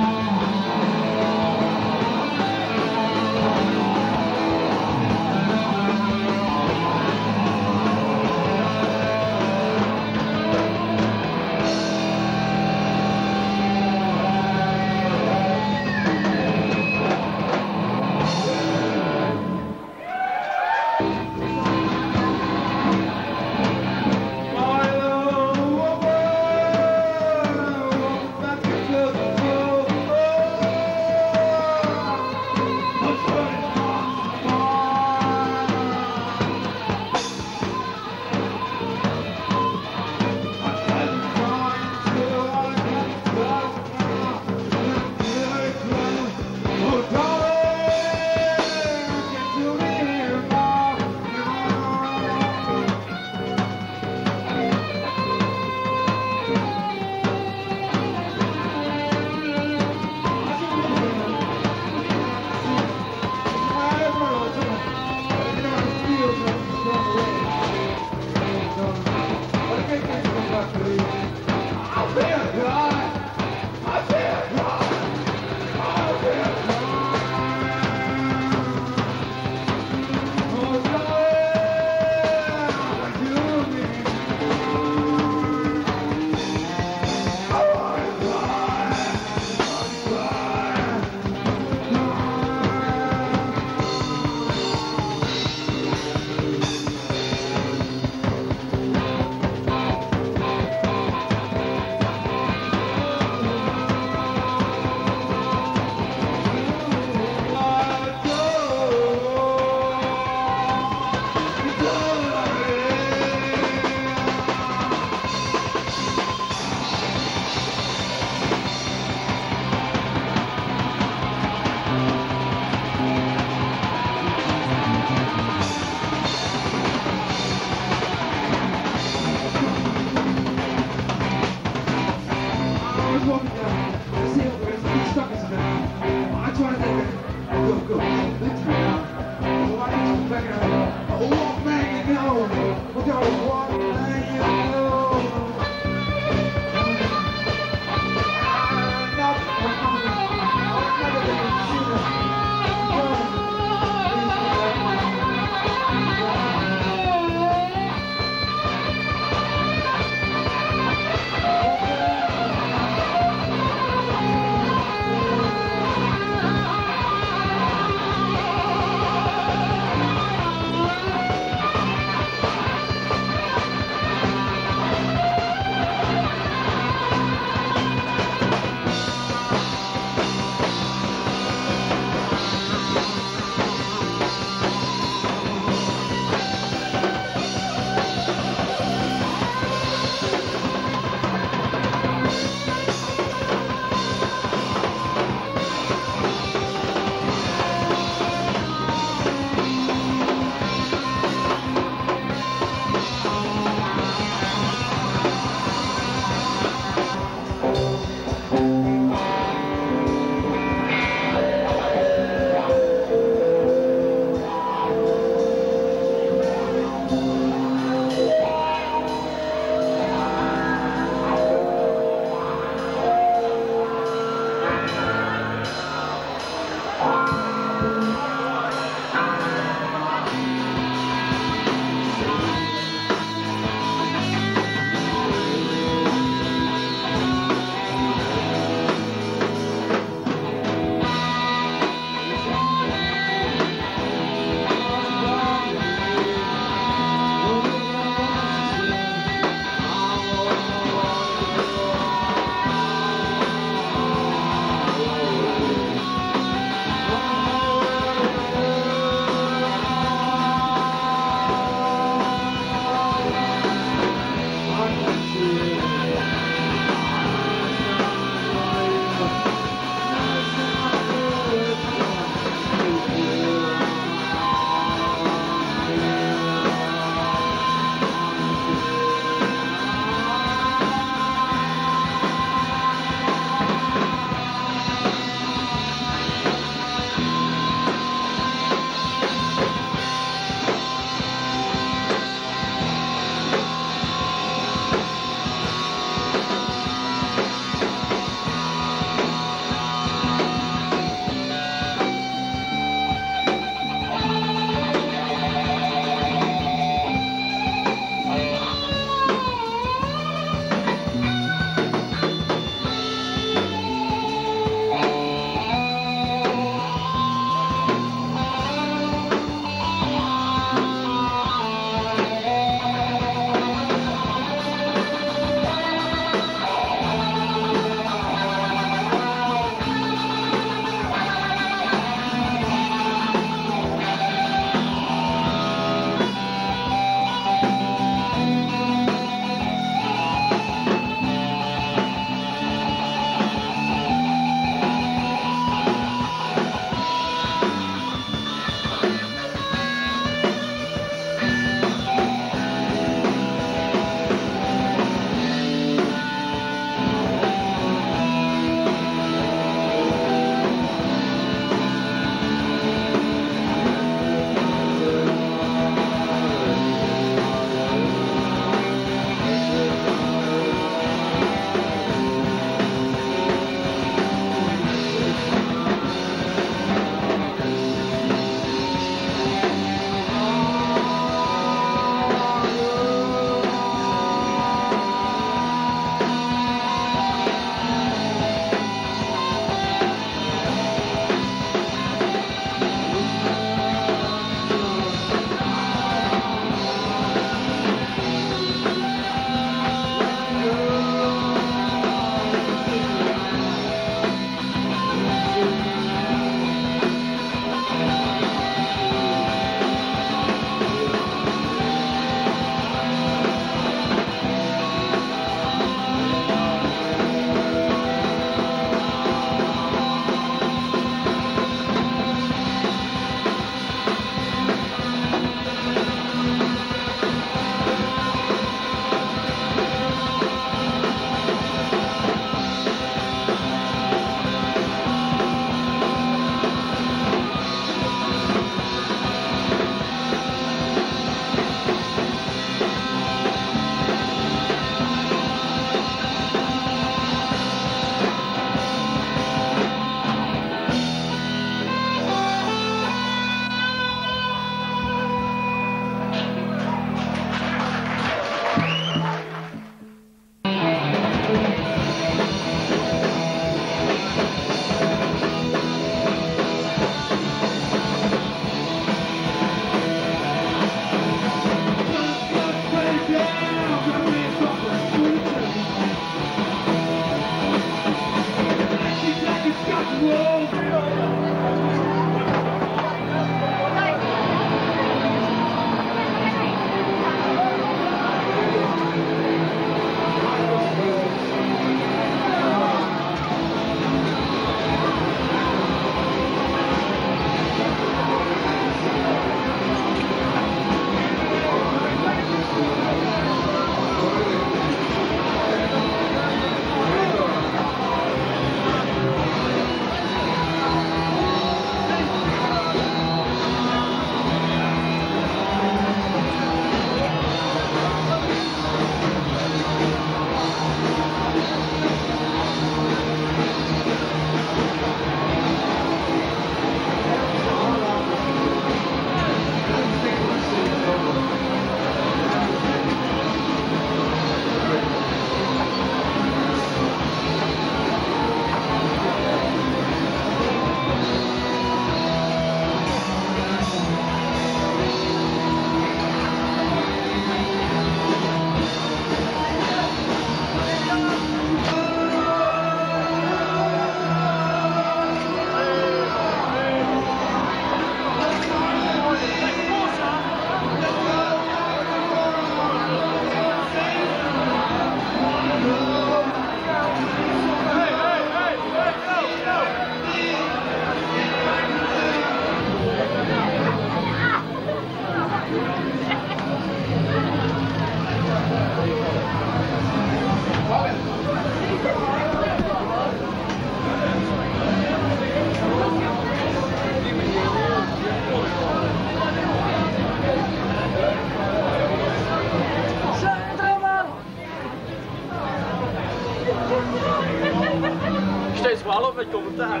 wel op met commentaar.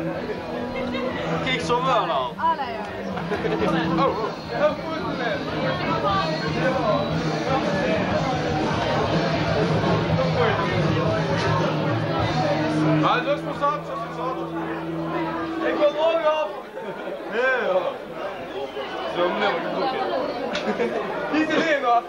Kijk zo wel al. Ah, nee, ja. Oh, Hij lust me zat, ik wil morgen af. Ja. Zo moeilijk broekje. Niet alleen nog.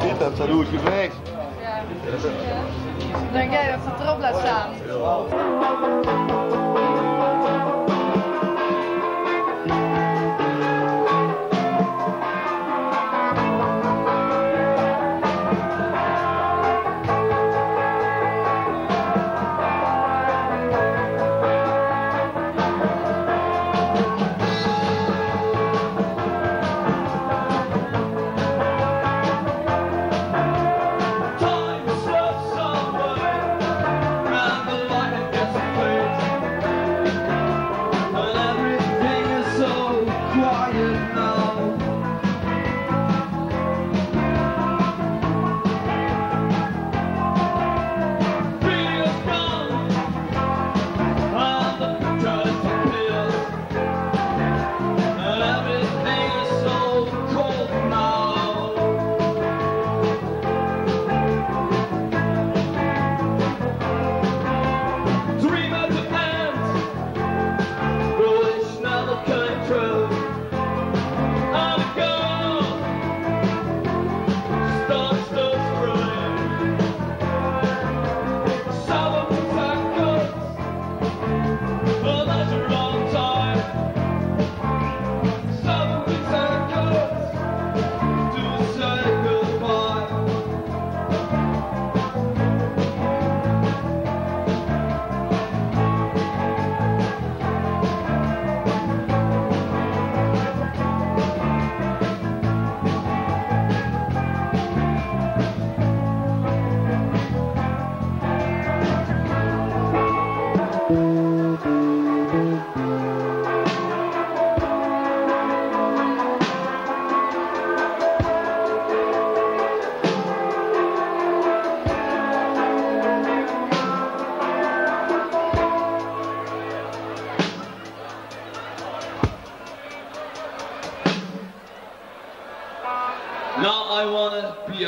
Dit heb ze goed geweest. Ja. Denk jij dat het erop laat staan? Time is just somewhere, round the light and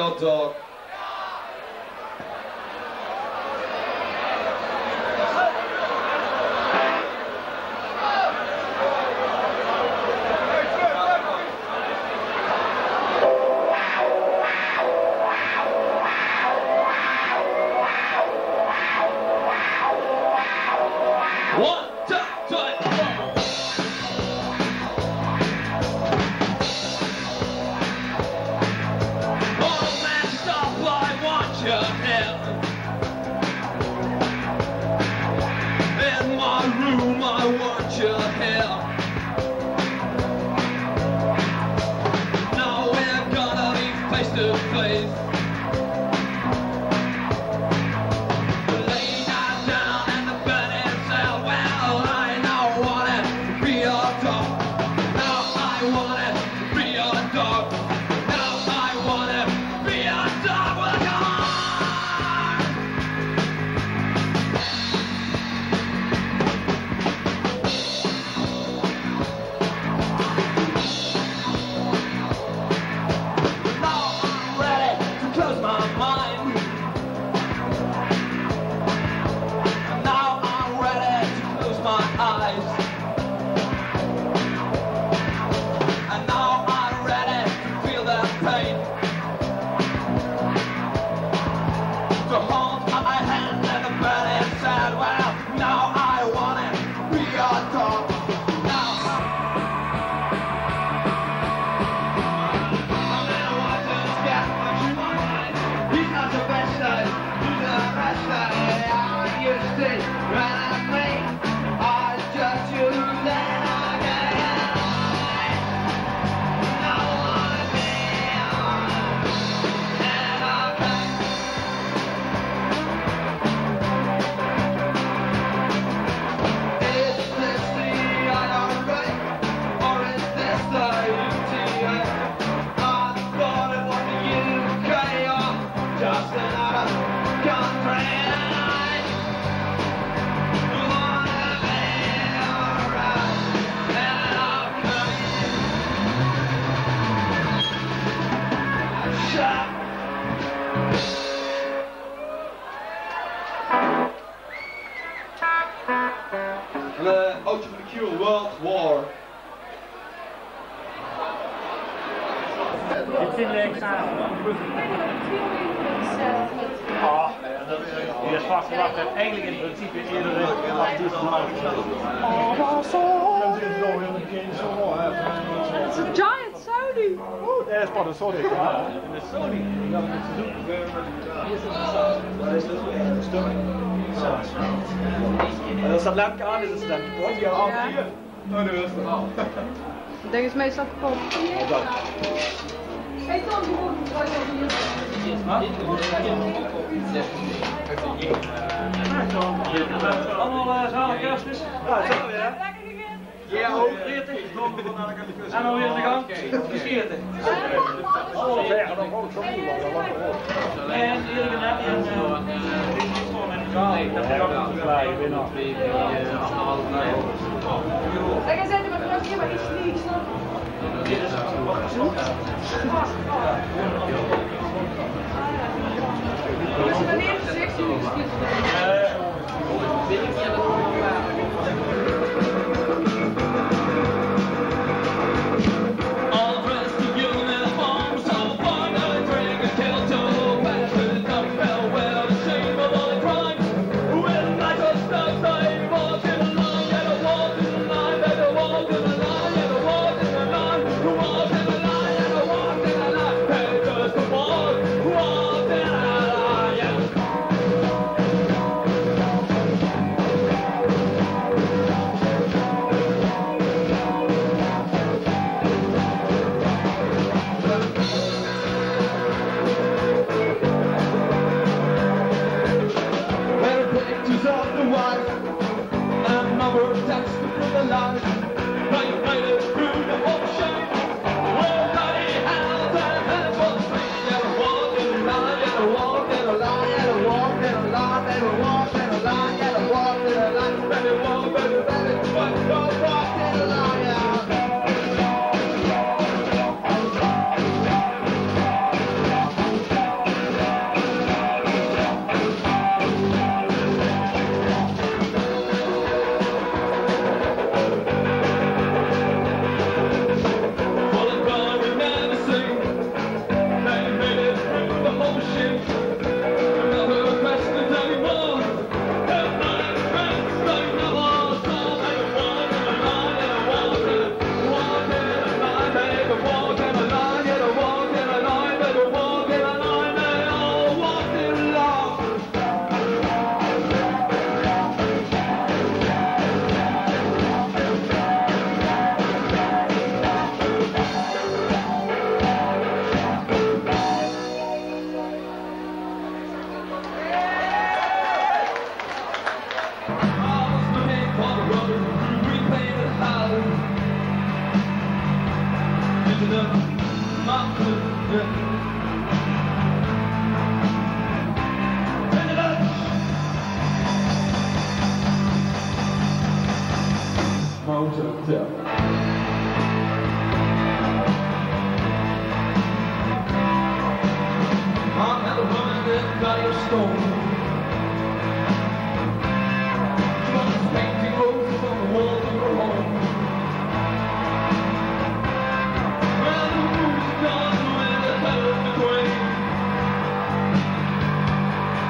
hot dog. Die is vastgelegd en eigenlijk in principe eerder artiest It's a giant Sony. Oh, dat is pas een Sony. Een Sony. Dat moet je doen. Waar is dat? En als dat lampje aan is, is het dan kapot. Ja, aan hier. Oh, nu is het al. Ik denk het is meestal kapot. Hey Tom, die wordt het ooit al hier. Allemaal zalig kerstmis? Ja, zo ja. Ja, ook 40. En dan weer de gang. 40. Alle bergen nog ook zo goed. En eerder net in dit is gewoon in de zaal. Dat is ook een blije winnaar. Kijk, hij zei maar nog een keer maar iets sneaks. Dit is wanneer de 16 Mountains, ja. I'm at the running that got your stone. Just painting roses on the walls of her home. Well, the moon's gone when the heavens are gray.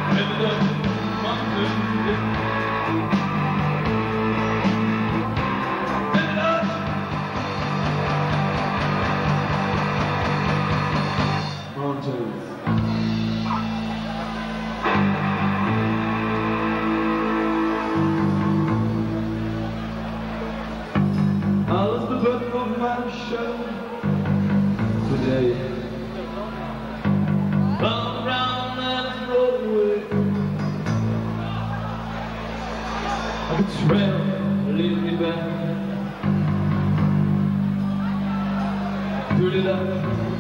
In the mountains. How's the button of my shirt today? Round around that roadway, like a trail leads me back to the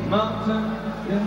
mountain. Yeah.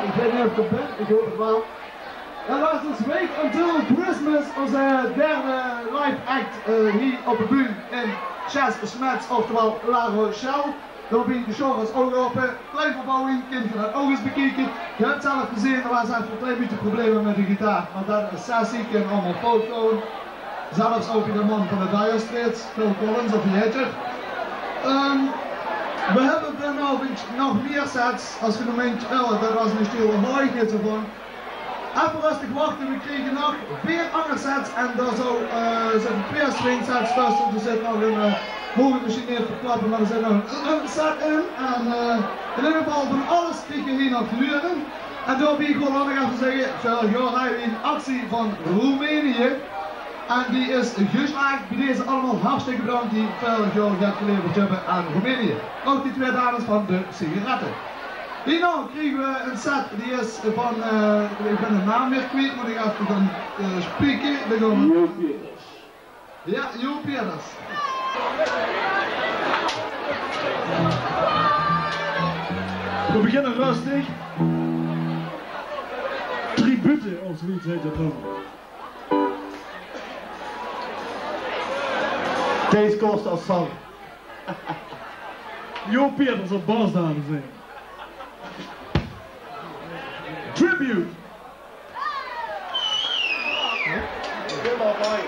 Ik weet niet of ik het ben, ik hoop het wel. En dat is dus Wait Until Christmas, onze derde live act hier op de bühne in Chas Smets, oftewel La Rochelle. Daarbij de show was ook open, klein verbouwing, kinderen gaan ook eens bekijken. Je hebt zelf gezien, er was even een klein beetje problemen met de gitaar, maar dat is sessie, kunnen allemaal foto's. Zelfs ook de man van de Dire Straits, Phil Collins of Jeter. We hebben er nog meer sets, als je een momentje dat was een stil mooiheid ervan. Even rustig wachten, we kregen nog 4 andere sets en daar zitten 2 swing sets tussen. Er zit nog een mogenmachine in verklappen, maar er zit nog een set in. En in ieder geval van alles kregen we hier nog te huren. En daar wil ik gewoon nog even zeggen, veel hebben we een actie van Roemenië. En die is geslaagd. Bij deze allemaal hartstikke bedankt die veel geld gaat geleverd hebben aan Roemenië. Ook die 2 dames van de sigaretten. Hierna kregen we een set, die is van, ik ben de naam weer kwijt, maar ik ga even gaan spreken. Jo Peters. Ja, Jo Peters. We beginnen rustig. Tribute, of zoiets heet dat dan. Kees Kost als zang. Jo Peters op bas, dames en heren. Tribute. Helemaal mooi.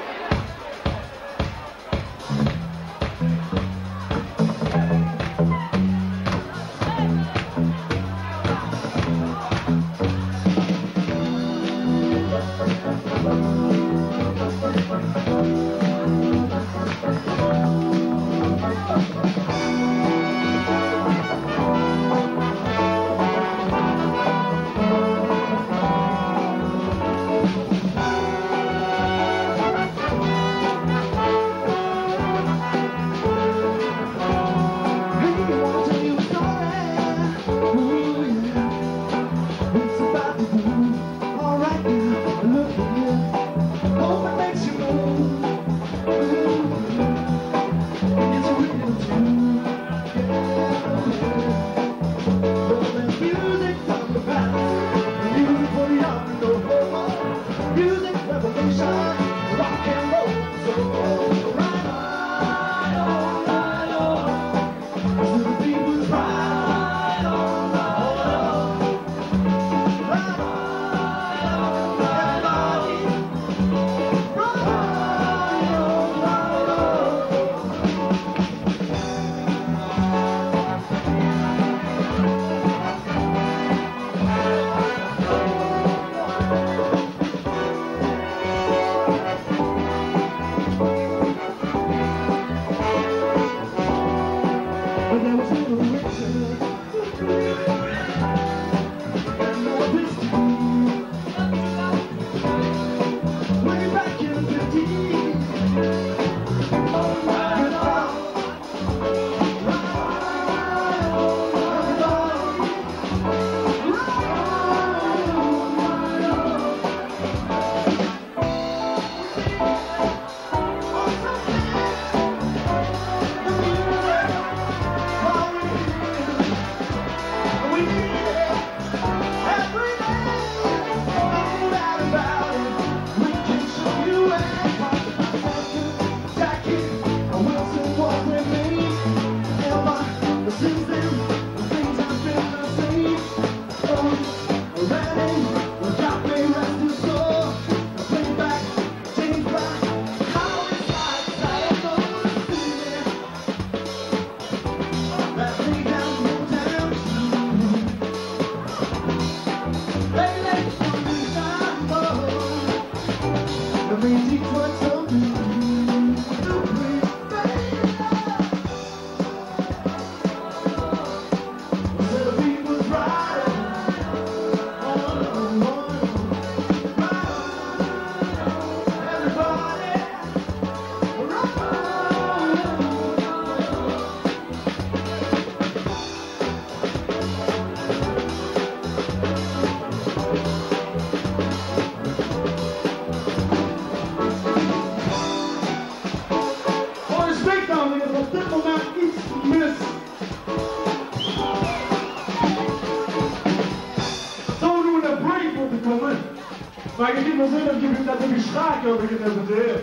je ziet wel zin dat je schakel begint te presenteren.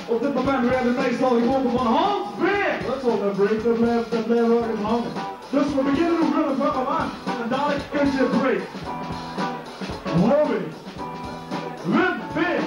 Op dit moment werden meestal gewonnen van Hans Beer. Dat is al een break, dat blijft wel even hangen. Dus we beginnen nog met een vraag aan. En dadelijk kun je break. Hobby. Win Beer.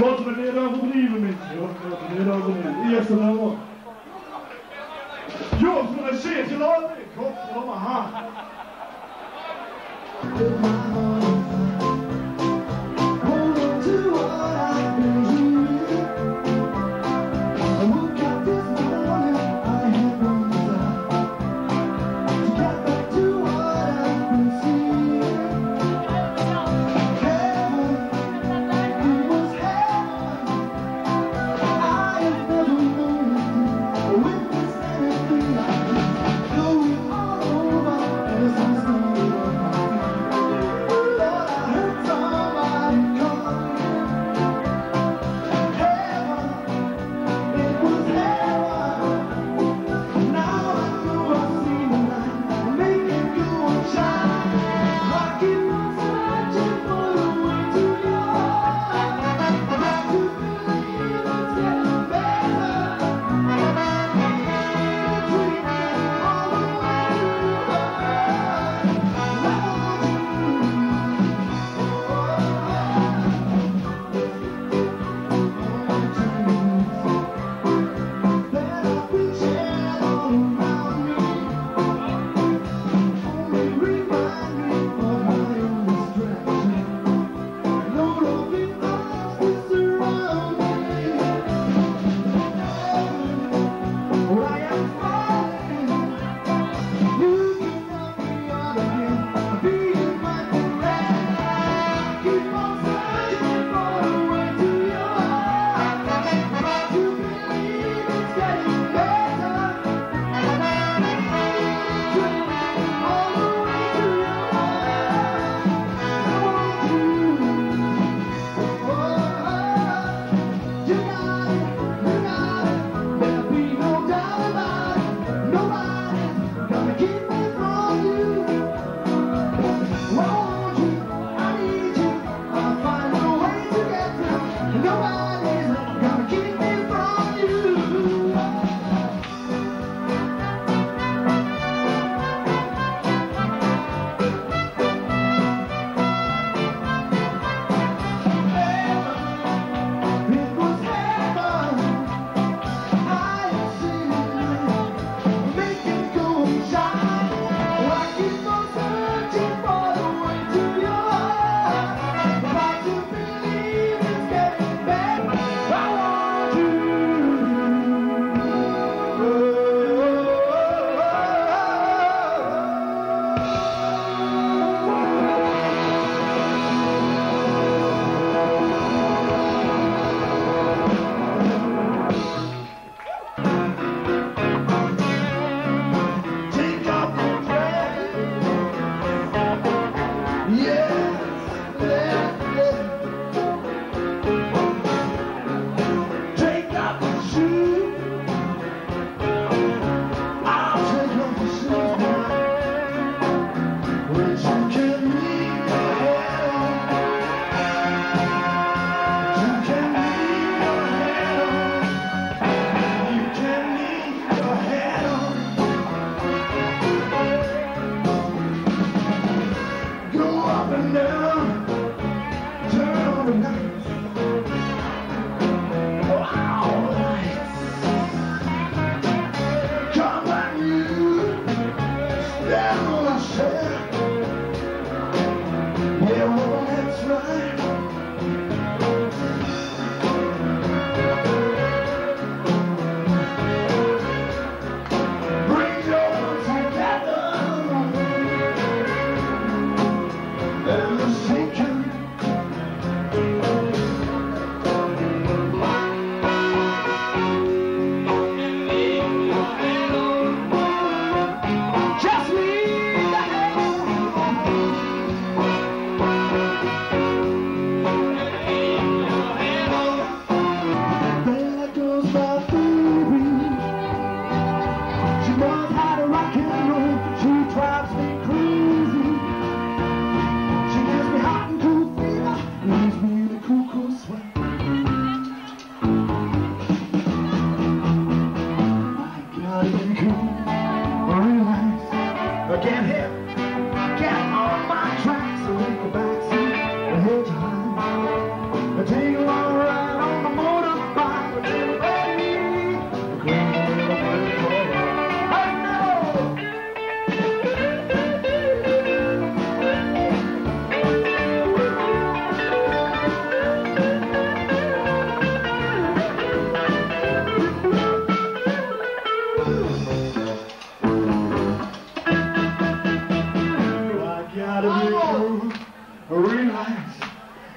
Laten we dit overdrijven, mensen. Laten we dit overdrijven. Eerst en dan. Jongens, wat een shit, je laat me. Godverdomme, ha.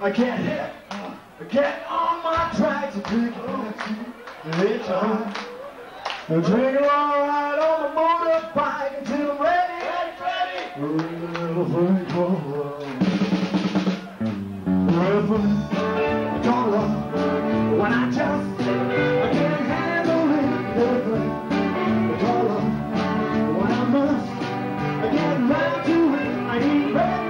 I can't get on my tracks and drink and drink along right on the motorbike until I'm ready. Little thing called love. When I just can't handle it, little thing called love. When I must get right to it, I ain't ready.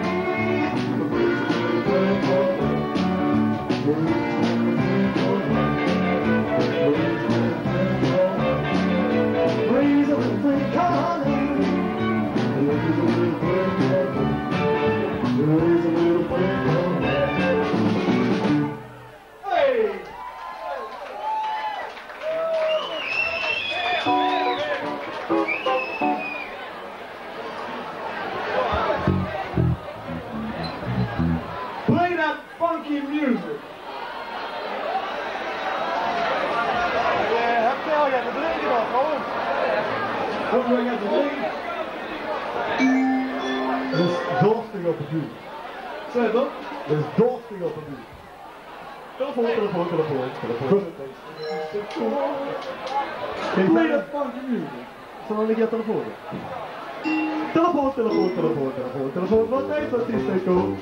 Play that funky music. Heb je al de belegen nog, gewoon. Wat wil je te doen? Er is dorstig op het uur. Zeg dat? Er is dorstig op het uur. Telefoon. Play that funky music. Zal ik je telefoon? Telefoon. Wat heet dat is, Teco?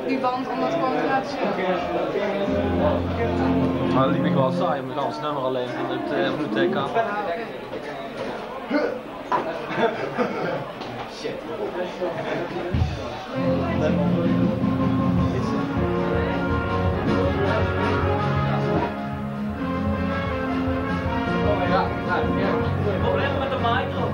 die band om dat gewoon te laten zien. Maar dat liep ik wel saai om het ganse nummer alleen van het TK. Shit. Problemen met de micro.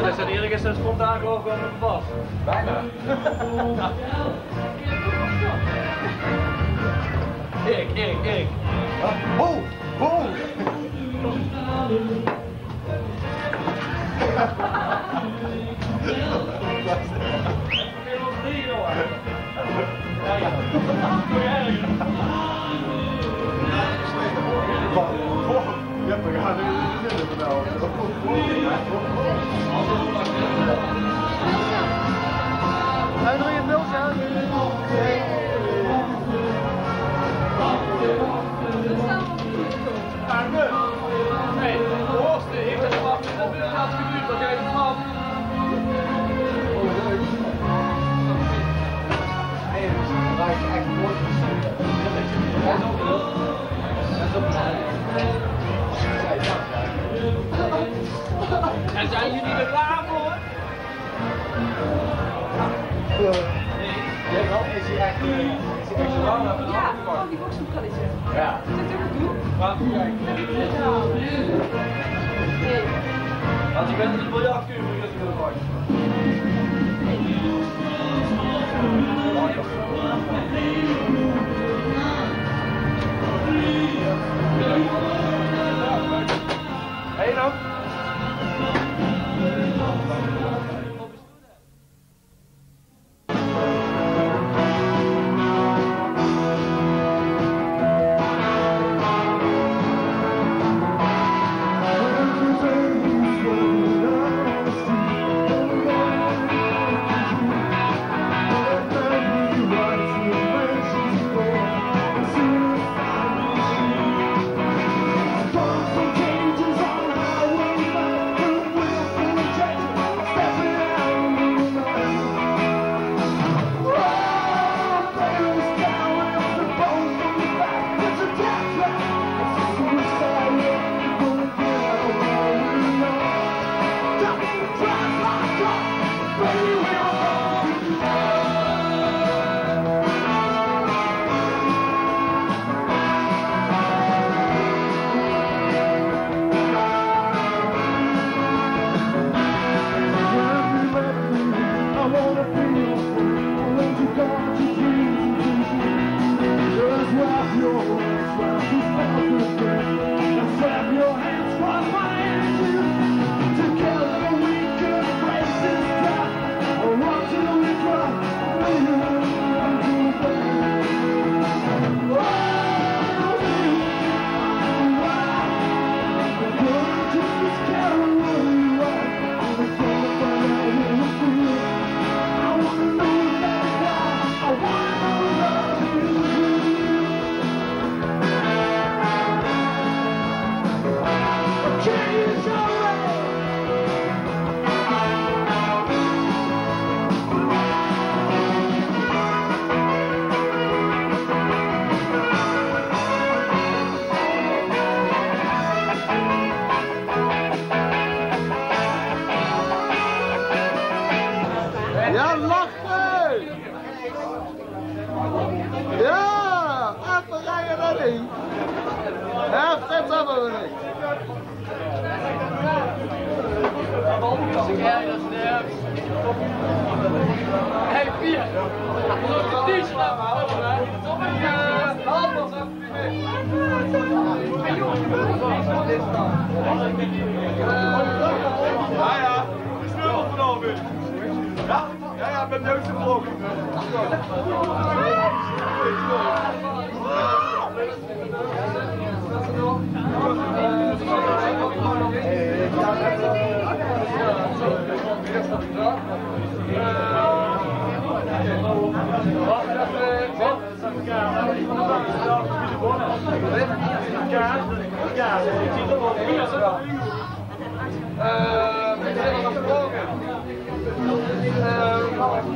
Dat zijn eerlijk gezegd spontaan geloof ik wel met de bas. Bijna. Erik. Oh! Oh! Ja, we gaan nu in de midden vanavond. Hij nog in het beeld, ja? Hey, de hoogste heeft het gehad met de laatste minuut, dat jij het gehad. En zijn jullie er klaar voor? Is hij echt zo lang? Ja, gewoon die boxhoek kan ik zeggen. Ja. Is dit ook doen? Maar want je bent niet biljartkuur, moet je dat willen gooien. Hey dan. Ja, lachen! Ja, even rijden naar die. Even hebben we niet. Ja, de sneuvelt vanaf in. Ja, met neus te vlogen.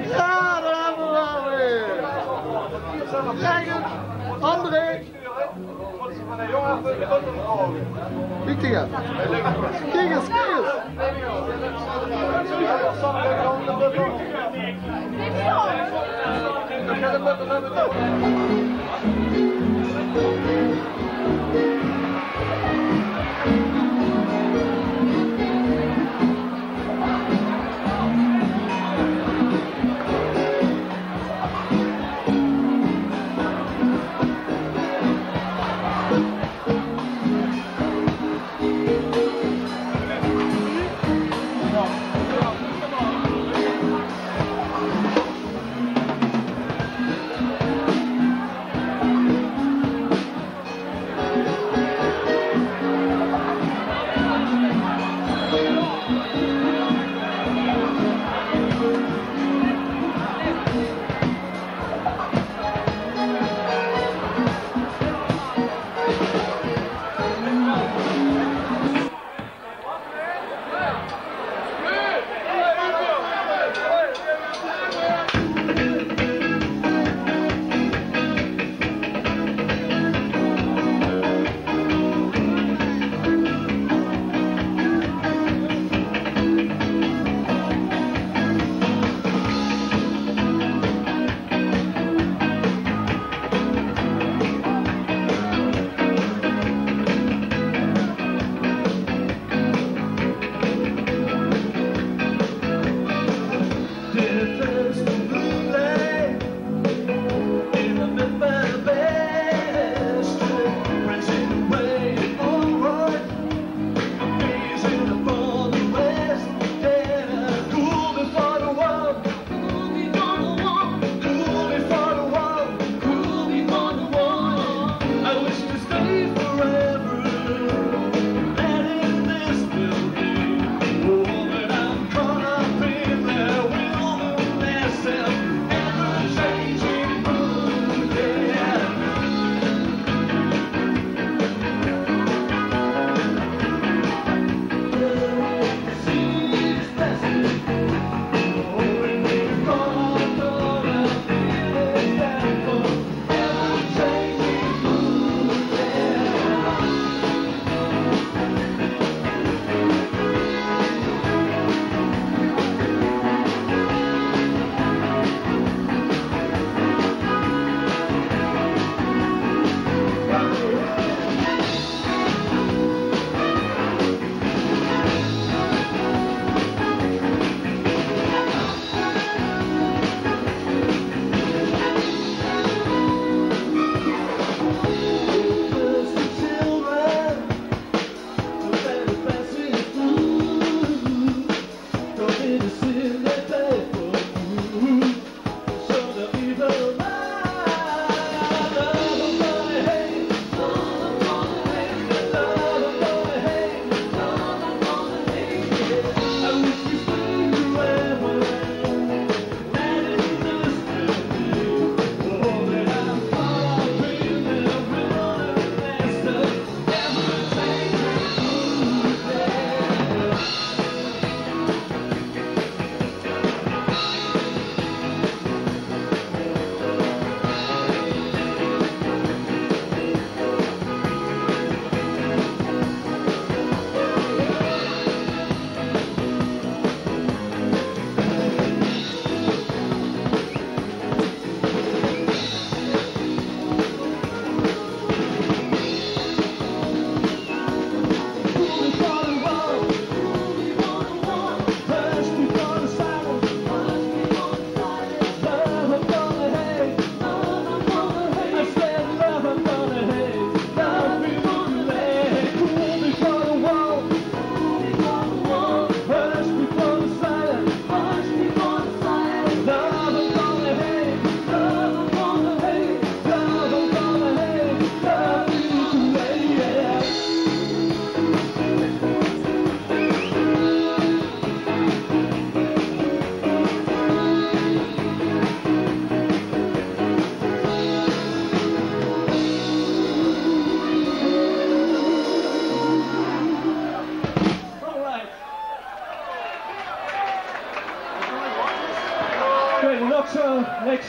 Ja, daar hebben we wel weer. Kijk eens, André. Wikinger. Kijk eens, kijk eens.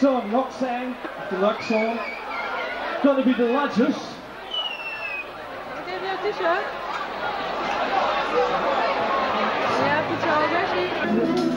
next song, Roxanne, the next song. Gonna be the Ledgers. Heb je een t-shirt? Ja, goed zo, merci.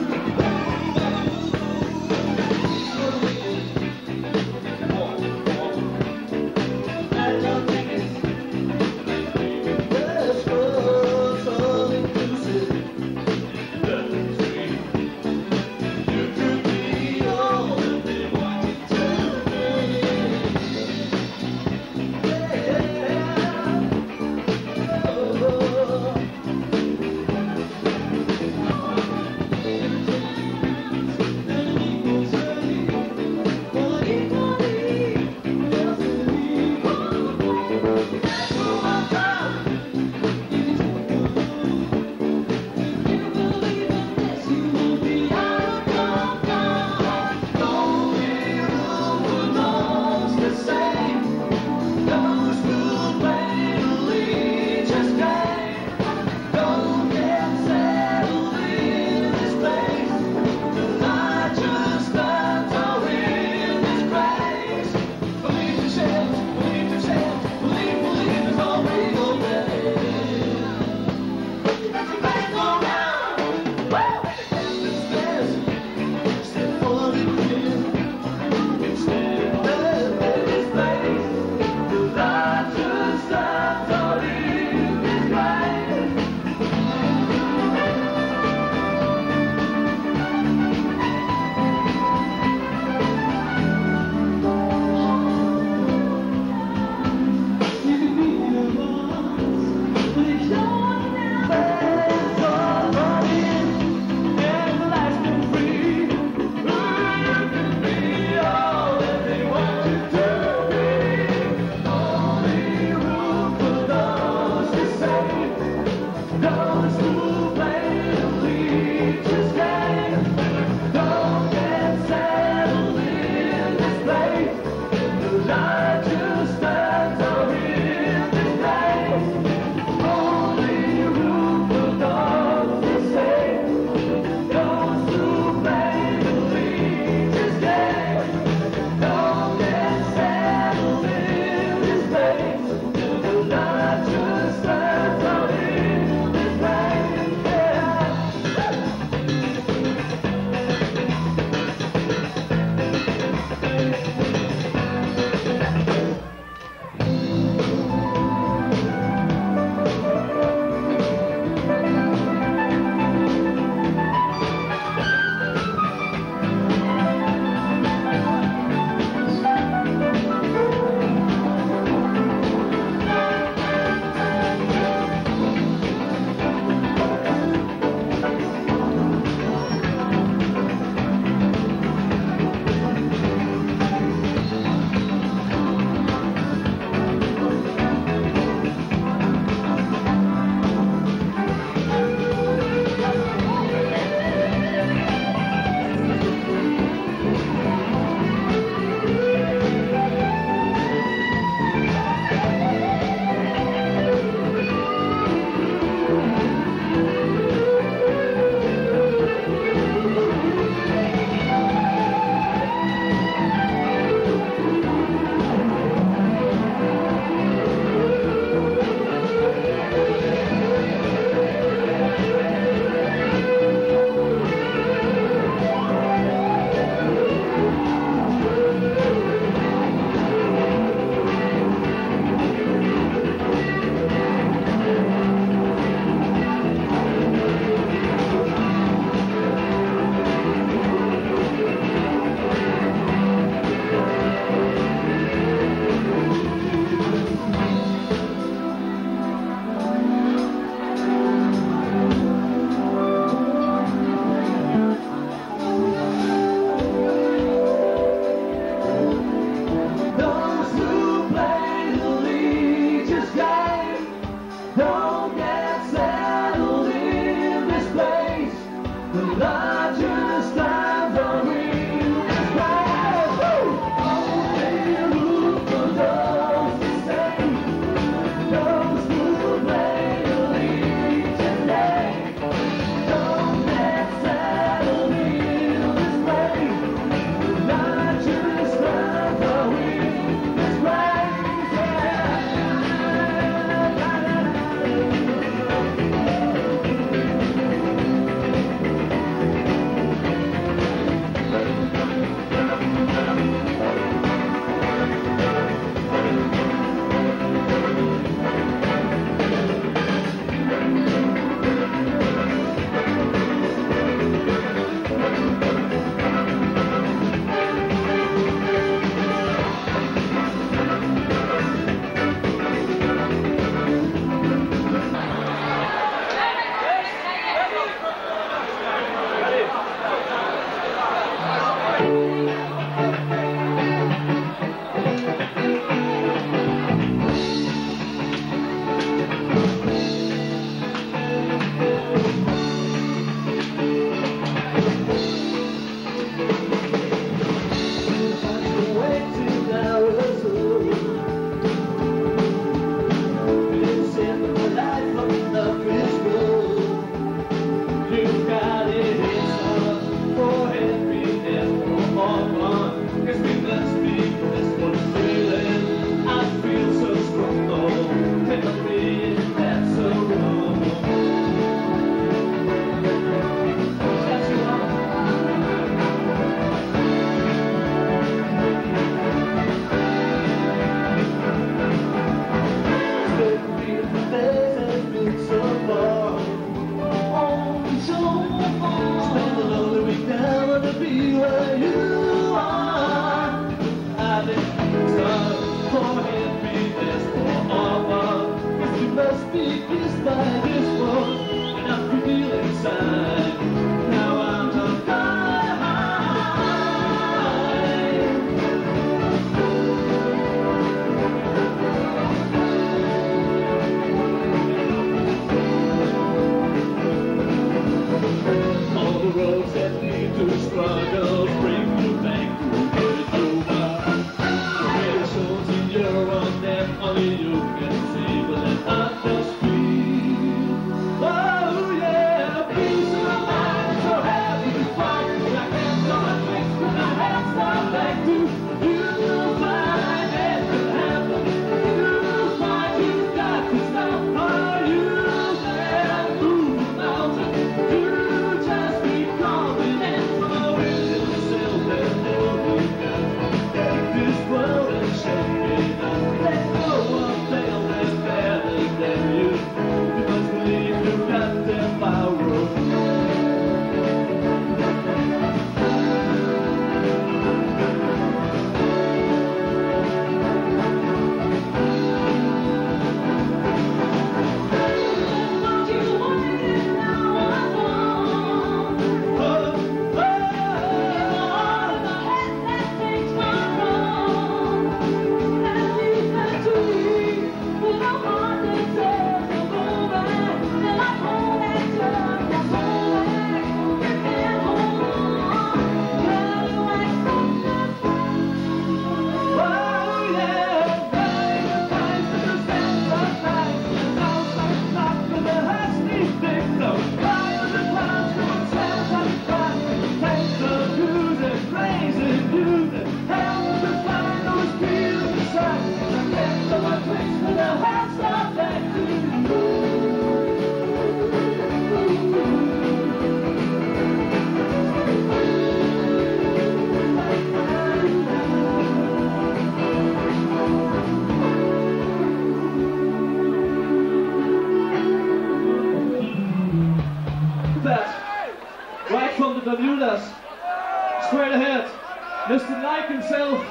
Mr. Nike himself,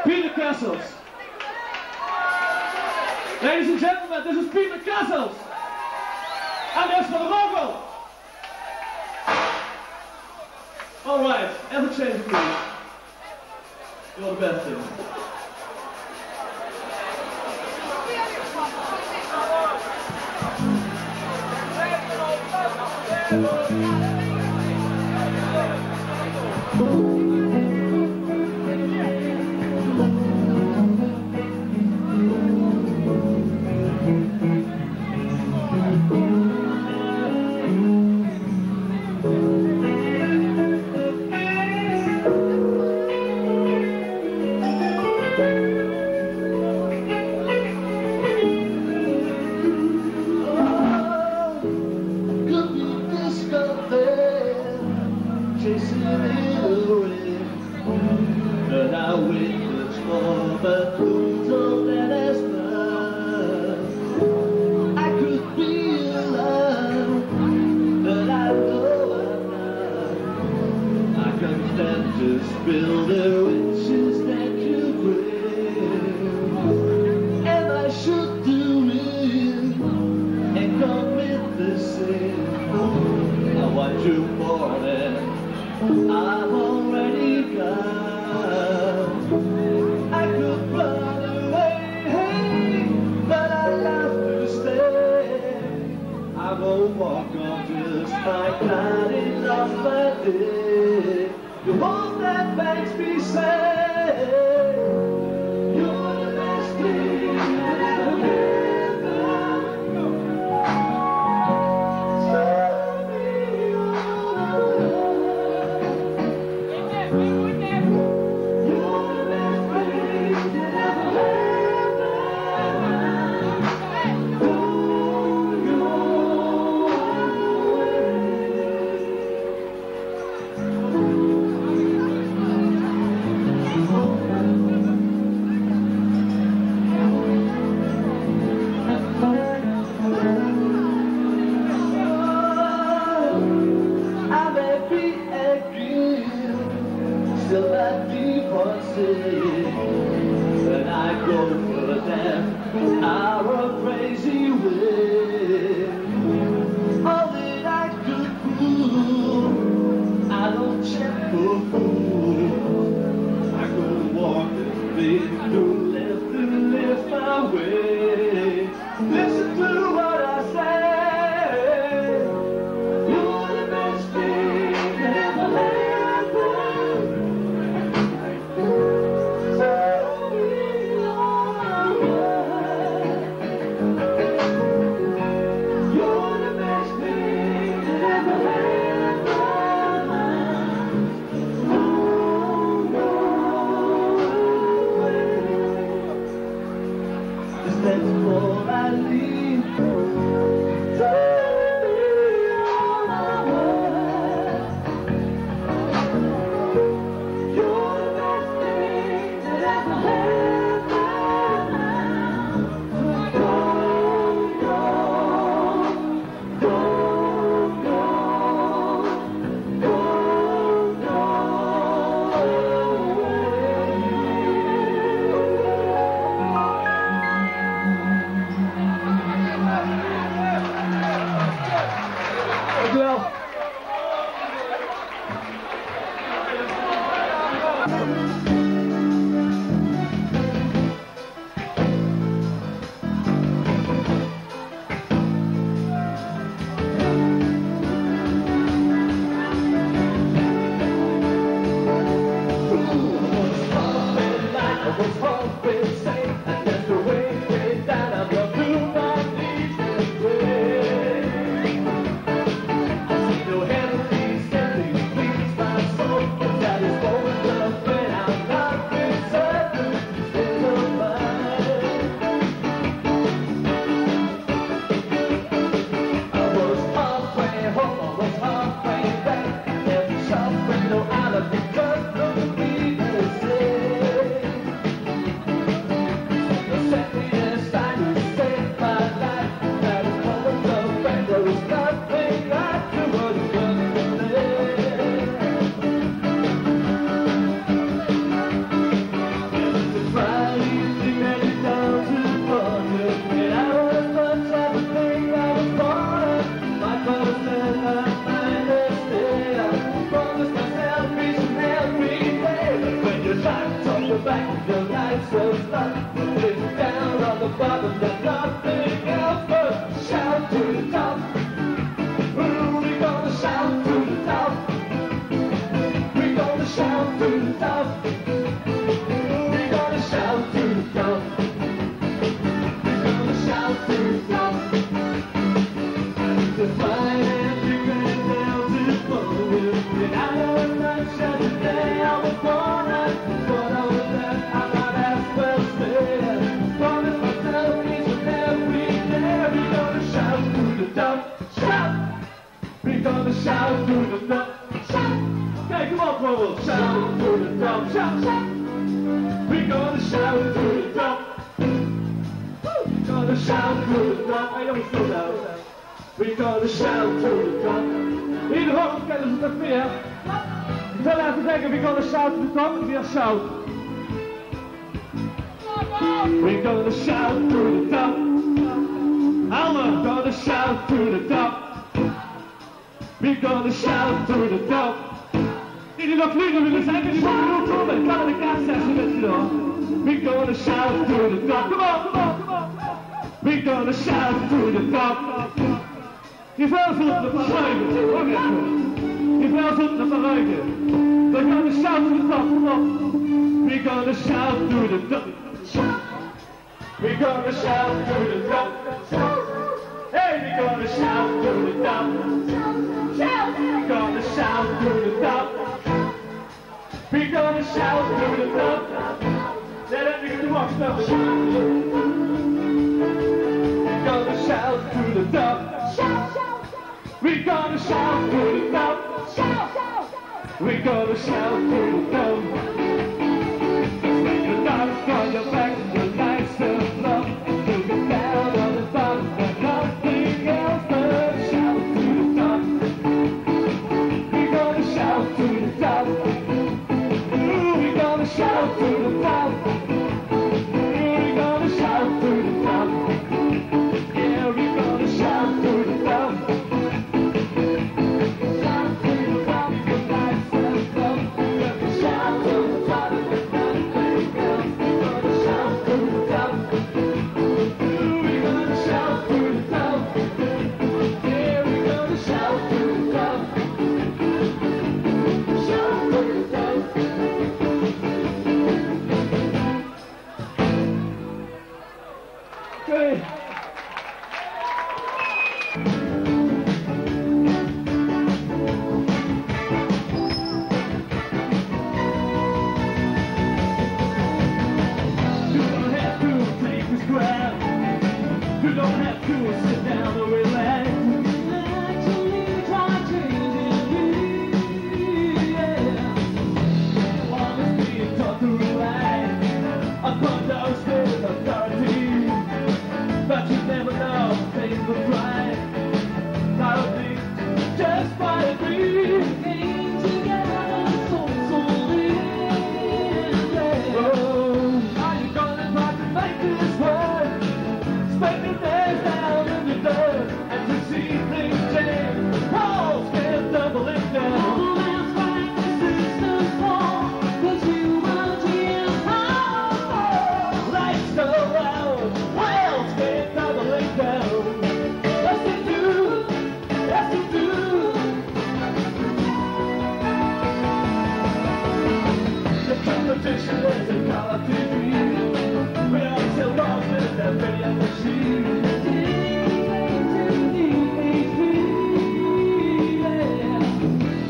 Peter Kessels. Ladies and gentlemen, this is Peter Kessels. And there's Van Rogel. All right, have a change, please. You're the best thing. Spill the riches that you bring, and I should do it and commit the sin. I want you more than I've already got. I could run away, but I have to stay. I won't walk on just like I did last my day. The one that makes me say you're the best thing that I've ever. Tell me you're the best thing that I've ever. Still that deep on when I go for a damn hour of crazy way. All that I could prove, I don't check for food. I could walk and live to left and live my way. Listen to what I say. You're the best thing that ever happened. That's all I need. Tell me all my words. You're the best thing that ever happened. Go, go, go, go, go, go away. bottom, there's nothing else but shout to the top. We're gonna shout to the top. We're gonna shout to the top. We're gonna shout to the top. We're gonna shout to the top. The fire and the grand bells is blowing. And I know it's not just today I was born at, but I was there, I'm not as well stayed. Promise myself each and every day we're gonna shout to the top. Shout! We're gonna shout to the top. Shout! Okay, come on, Paul. Shout to the top. Shout! Shout! We're gonna shout to the top. We're gonna shout to the top. Hey, jongens, slow down. We're gonna shout to the top. In de hoogte kennen ze het meer. Ik zal even zeggen, we're gonna shout to the top. Weer shout. We're gonna shout to the top. Allemaal gonna shout to the top. We're gonna shout to the top. Die nog vliegen willen zijn, die van de roep komen. Ik kan in de kaart zetten met je door. We're gonna shout to the top. Come on, come on, come on. We're gonna shout to the top. Die vrouw zult het verruiken. Wacht even. Die vrouw zult het verruiken. We're gonna shout to the top. Come on. We're gonna shout to the top. We're gonna shout to the top. Hey, we're gonna shout to the top. We're gonna shout to the top. We're gonna shout to the top. Let it be the rock stuff. We're gonna shout to the top. We're gonna shout to the top. We're gonna shout to the top. When the dark's on your back, the lights are low. You get down on the bottom, but nothing else but shout to the top. We're gonna shout to the top. We're gonna shout to the top. We're gonna shout to the top. Yeah, we're gonna shout to the top. Shout to the top, the lights are low. Shout to the top, with nothing else. We're gonna shout to the top. We're gonna shout to the top. Yeah, we're gonna shout to the top. Shout to the top. Okay. You don't have to take this grab. You don't have to sit down and relax. Actually, try changing me. Yeah. Honestly, it's tough to relax. Upon those stairs of authority. But you never know things will right. Probably just by a dream. Came together so solely. Oh, are you gonna try to make this work? Spend your days down in the dirt and to see things change. Walls can't double it down. Man's fight the system's fall, 'cause humanity is powerful. Lights go out, walls can't double it down. Yes they do, yes they do. The competition is a call of duty. We are still lost in that video machine.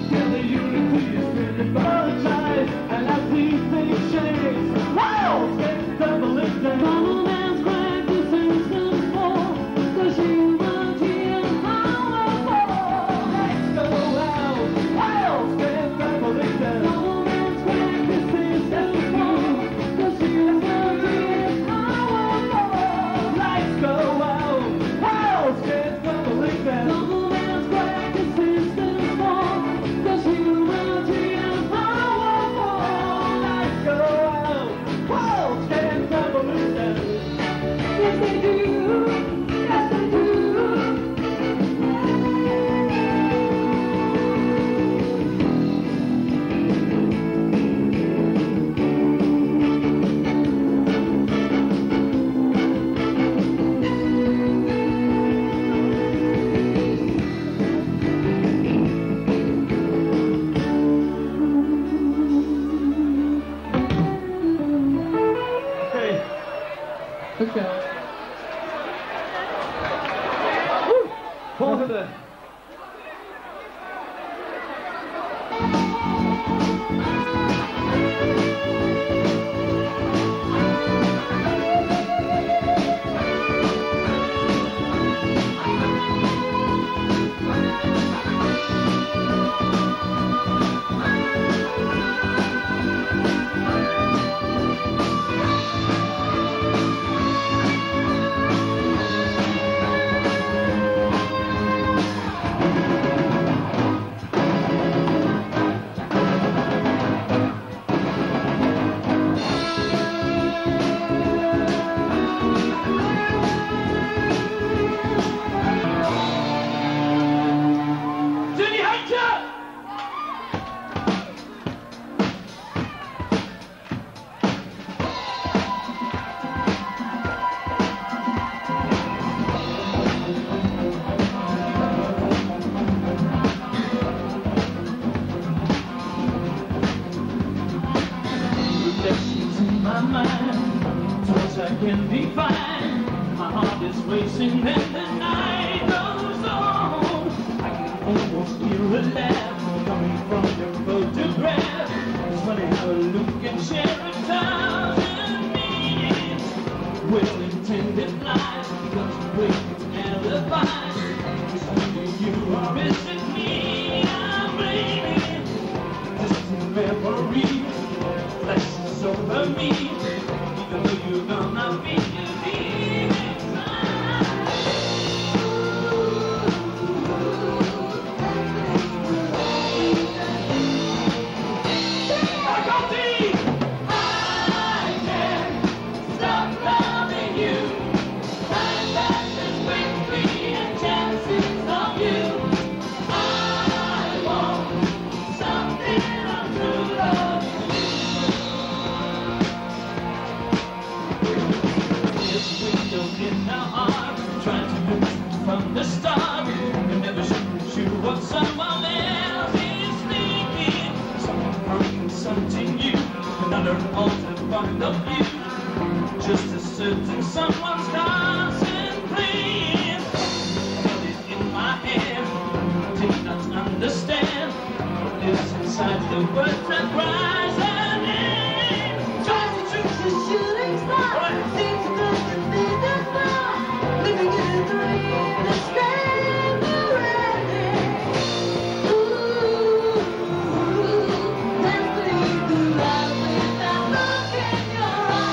Can the unity is really apologize and as these things change, walls can't double it down. Man's right to systems fall, 'cause humanity is powerful. Let's go out, walls can't double it down. Man's right to systems fall, 'cause humanity is powerful. Let's go Oké. Volgende. Can be fine. My heart is racing and the night goes on. I can almost hear a laugh coming from your photograph. It's funny how a look can share 1,000 meanings. Well-intended lies becomes great alibis. It's only you are missing me. I'm blaming distant memory flashes over me. You're gonna be believing I can't stop loving you. Time passes quickly and chances of you. I want something of true love. In our heart, trying to look from the start. You're never sure what someone else is thinking. Someone insulting you, another altered point of view. Just a certain someone's concentrating. Held it in my hand, did not understand what is inside the words that rise and end. Trying to choose the shooting star. Seems to go to be the far. Living in a dream that's temporary. Ooh, let's leave the light without look in your eyes.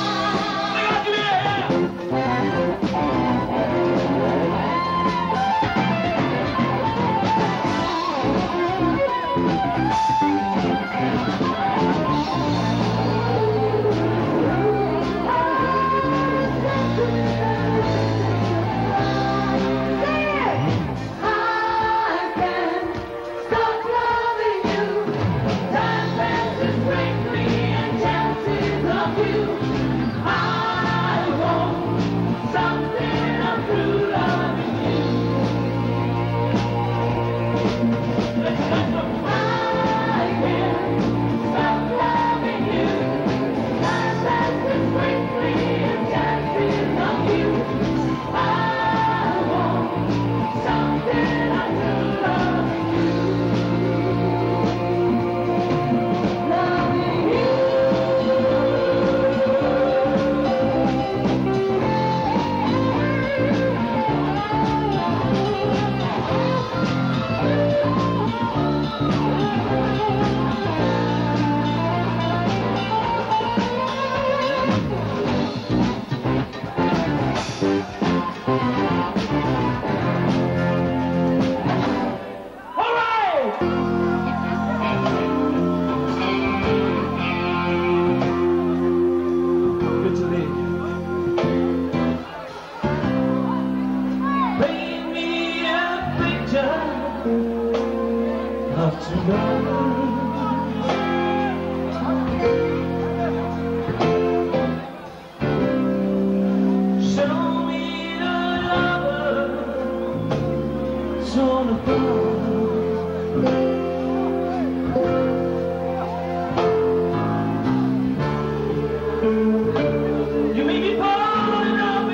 You may be part of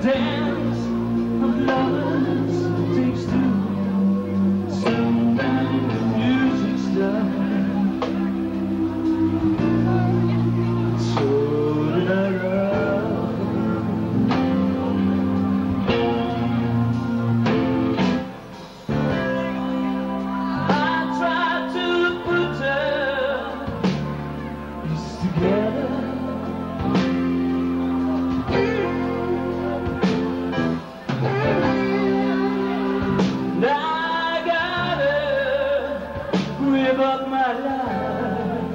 dance of lovers takes two. Sometimes the music stops. So did I run. I tried to put us together. Up my life.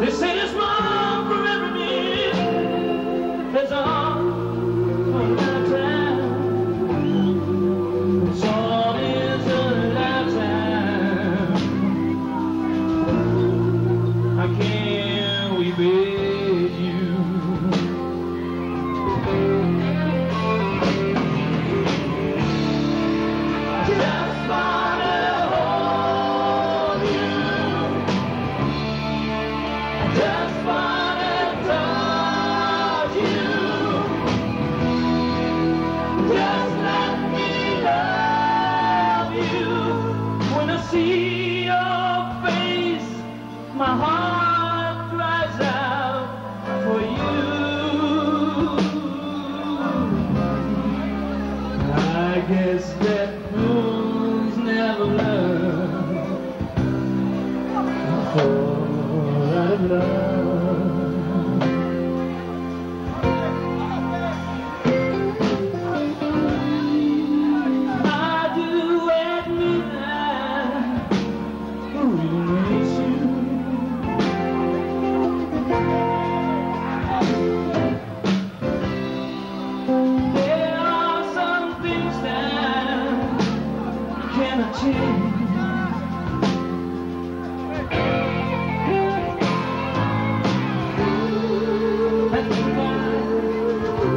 They say there's one for every minute, there's all for a lifetime. Song is a lifetime. How can we bid you? See your face, my heart cries out for you. I guess that fools never learn to fall out of love.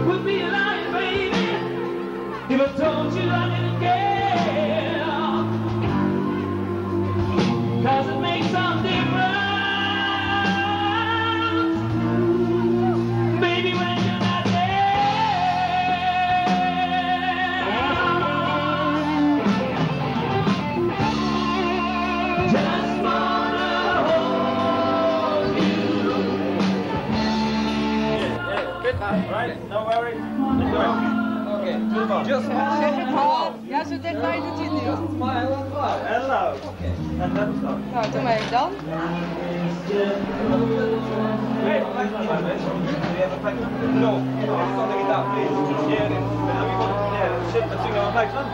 Would be lying, baby, if I told you I didn't care. 'Cause it makes some difference, baby, when you're not there. Just wanna hold you. Right, no worries. Okay, just Ja, zo dichtbij doet hij het nu. hello. Okay. Nou, doe maar even dan. Hey, like that, man. Do you have a pack? No. Something like that, please. Yeah, shit, let's sing our packs, man.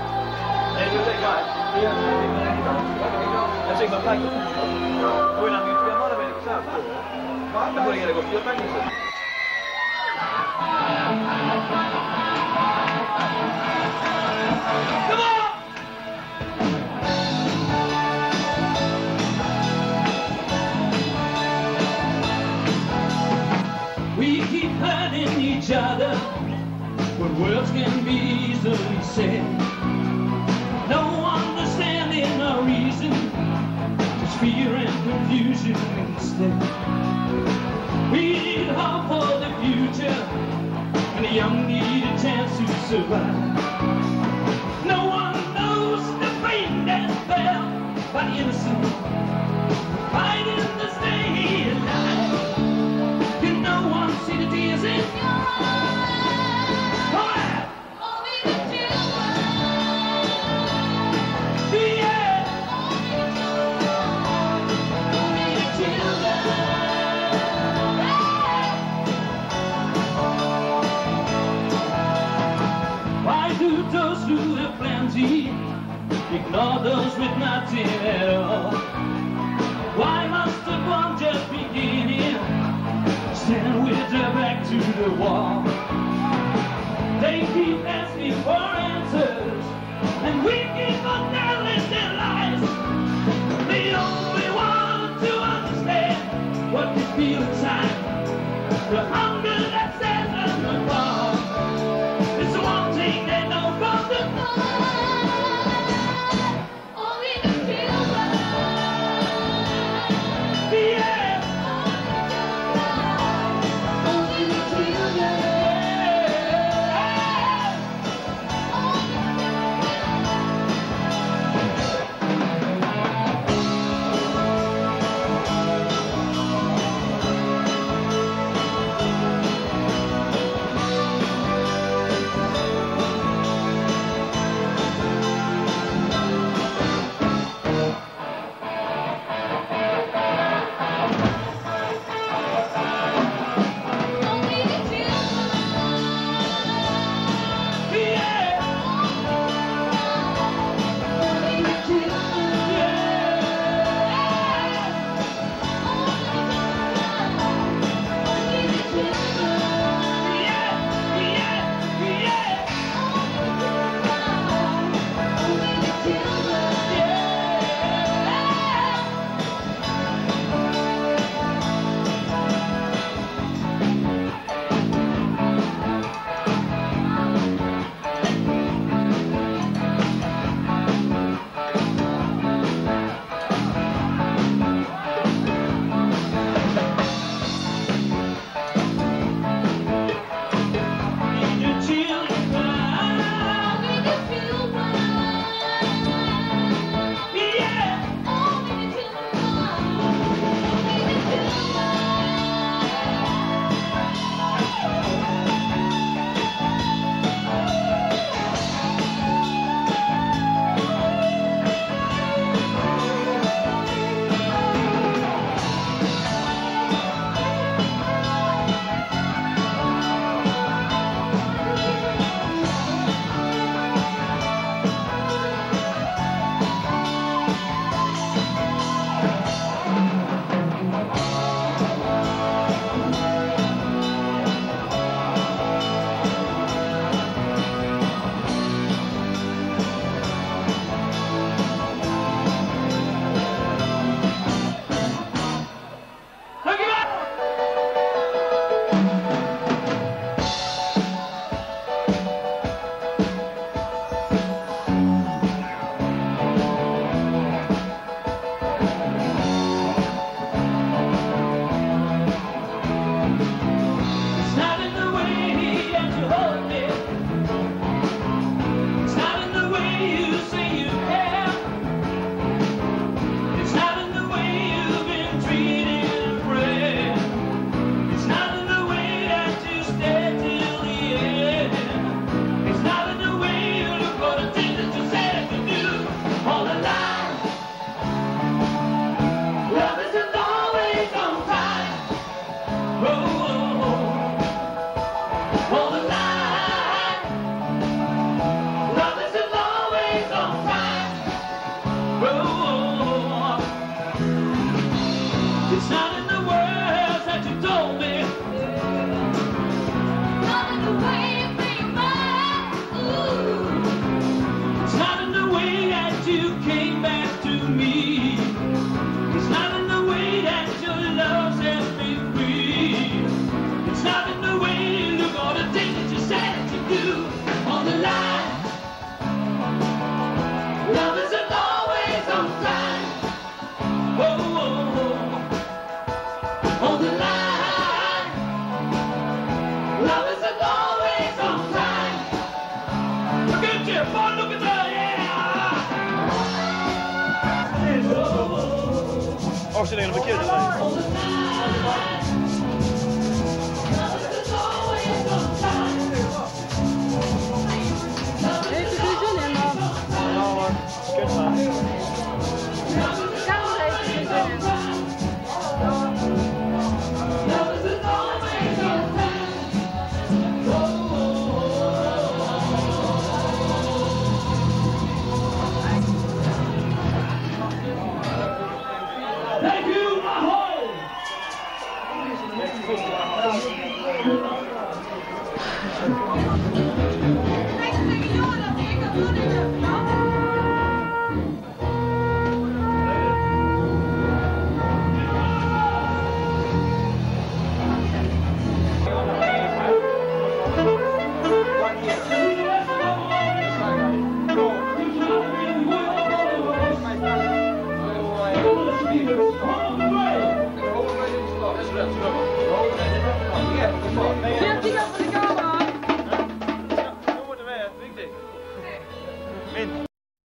Yeah, you take that. Yeah, let's sing our packs. We're not going to get motivated, so. I'm going to get a go to your pack. Come on! We keep hurting each other when words can be easily said. No understanding or reason, just fear and confusion instead. We need hope for the future, and the young need a chance to survive. No one knows the pain that's felt by the innocent, fighting to stay alive. Can no one see the tears in your eyes? Oh, yeah. Only the children. Yeah. Only the children. Why do those who have plenty ignore those with nothing at all? Why must the one just begin here, stand with their back to the wall? They keep asking for answers, and we keep on telling their lies. They only want to understand what they feel inside, the hunger that sets us apart. It's the one thing they know from the only the children. Yeah. It's not in the words that you told me. Not in the way you think about. Ooh. It's not in the way that you came back to me. It's not in the way that your love set me free. It's not in the way you look all the things that you said to do on the line. Love isn't always on time. On the line, love isn't always on time. Look at you, boy, look at that, yeah. Oh, ze nemen een verkeerde lijn. Heeft u er zin in, man? Nou hoor, kut maar. De kamer heeft er geen zin in. Thank you, ahoy! Let's go.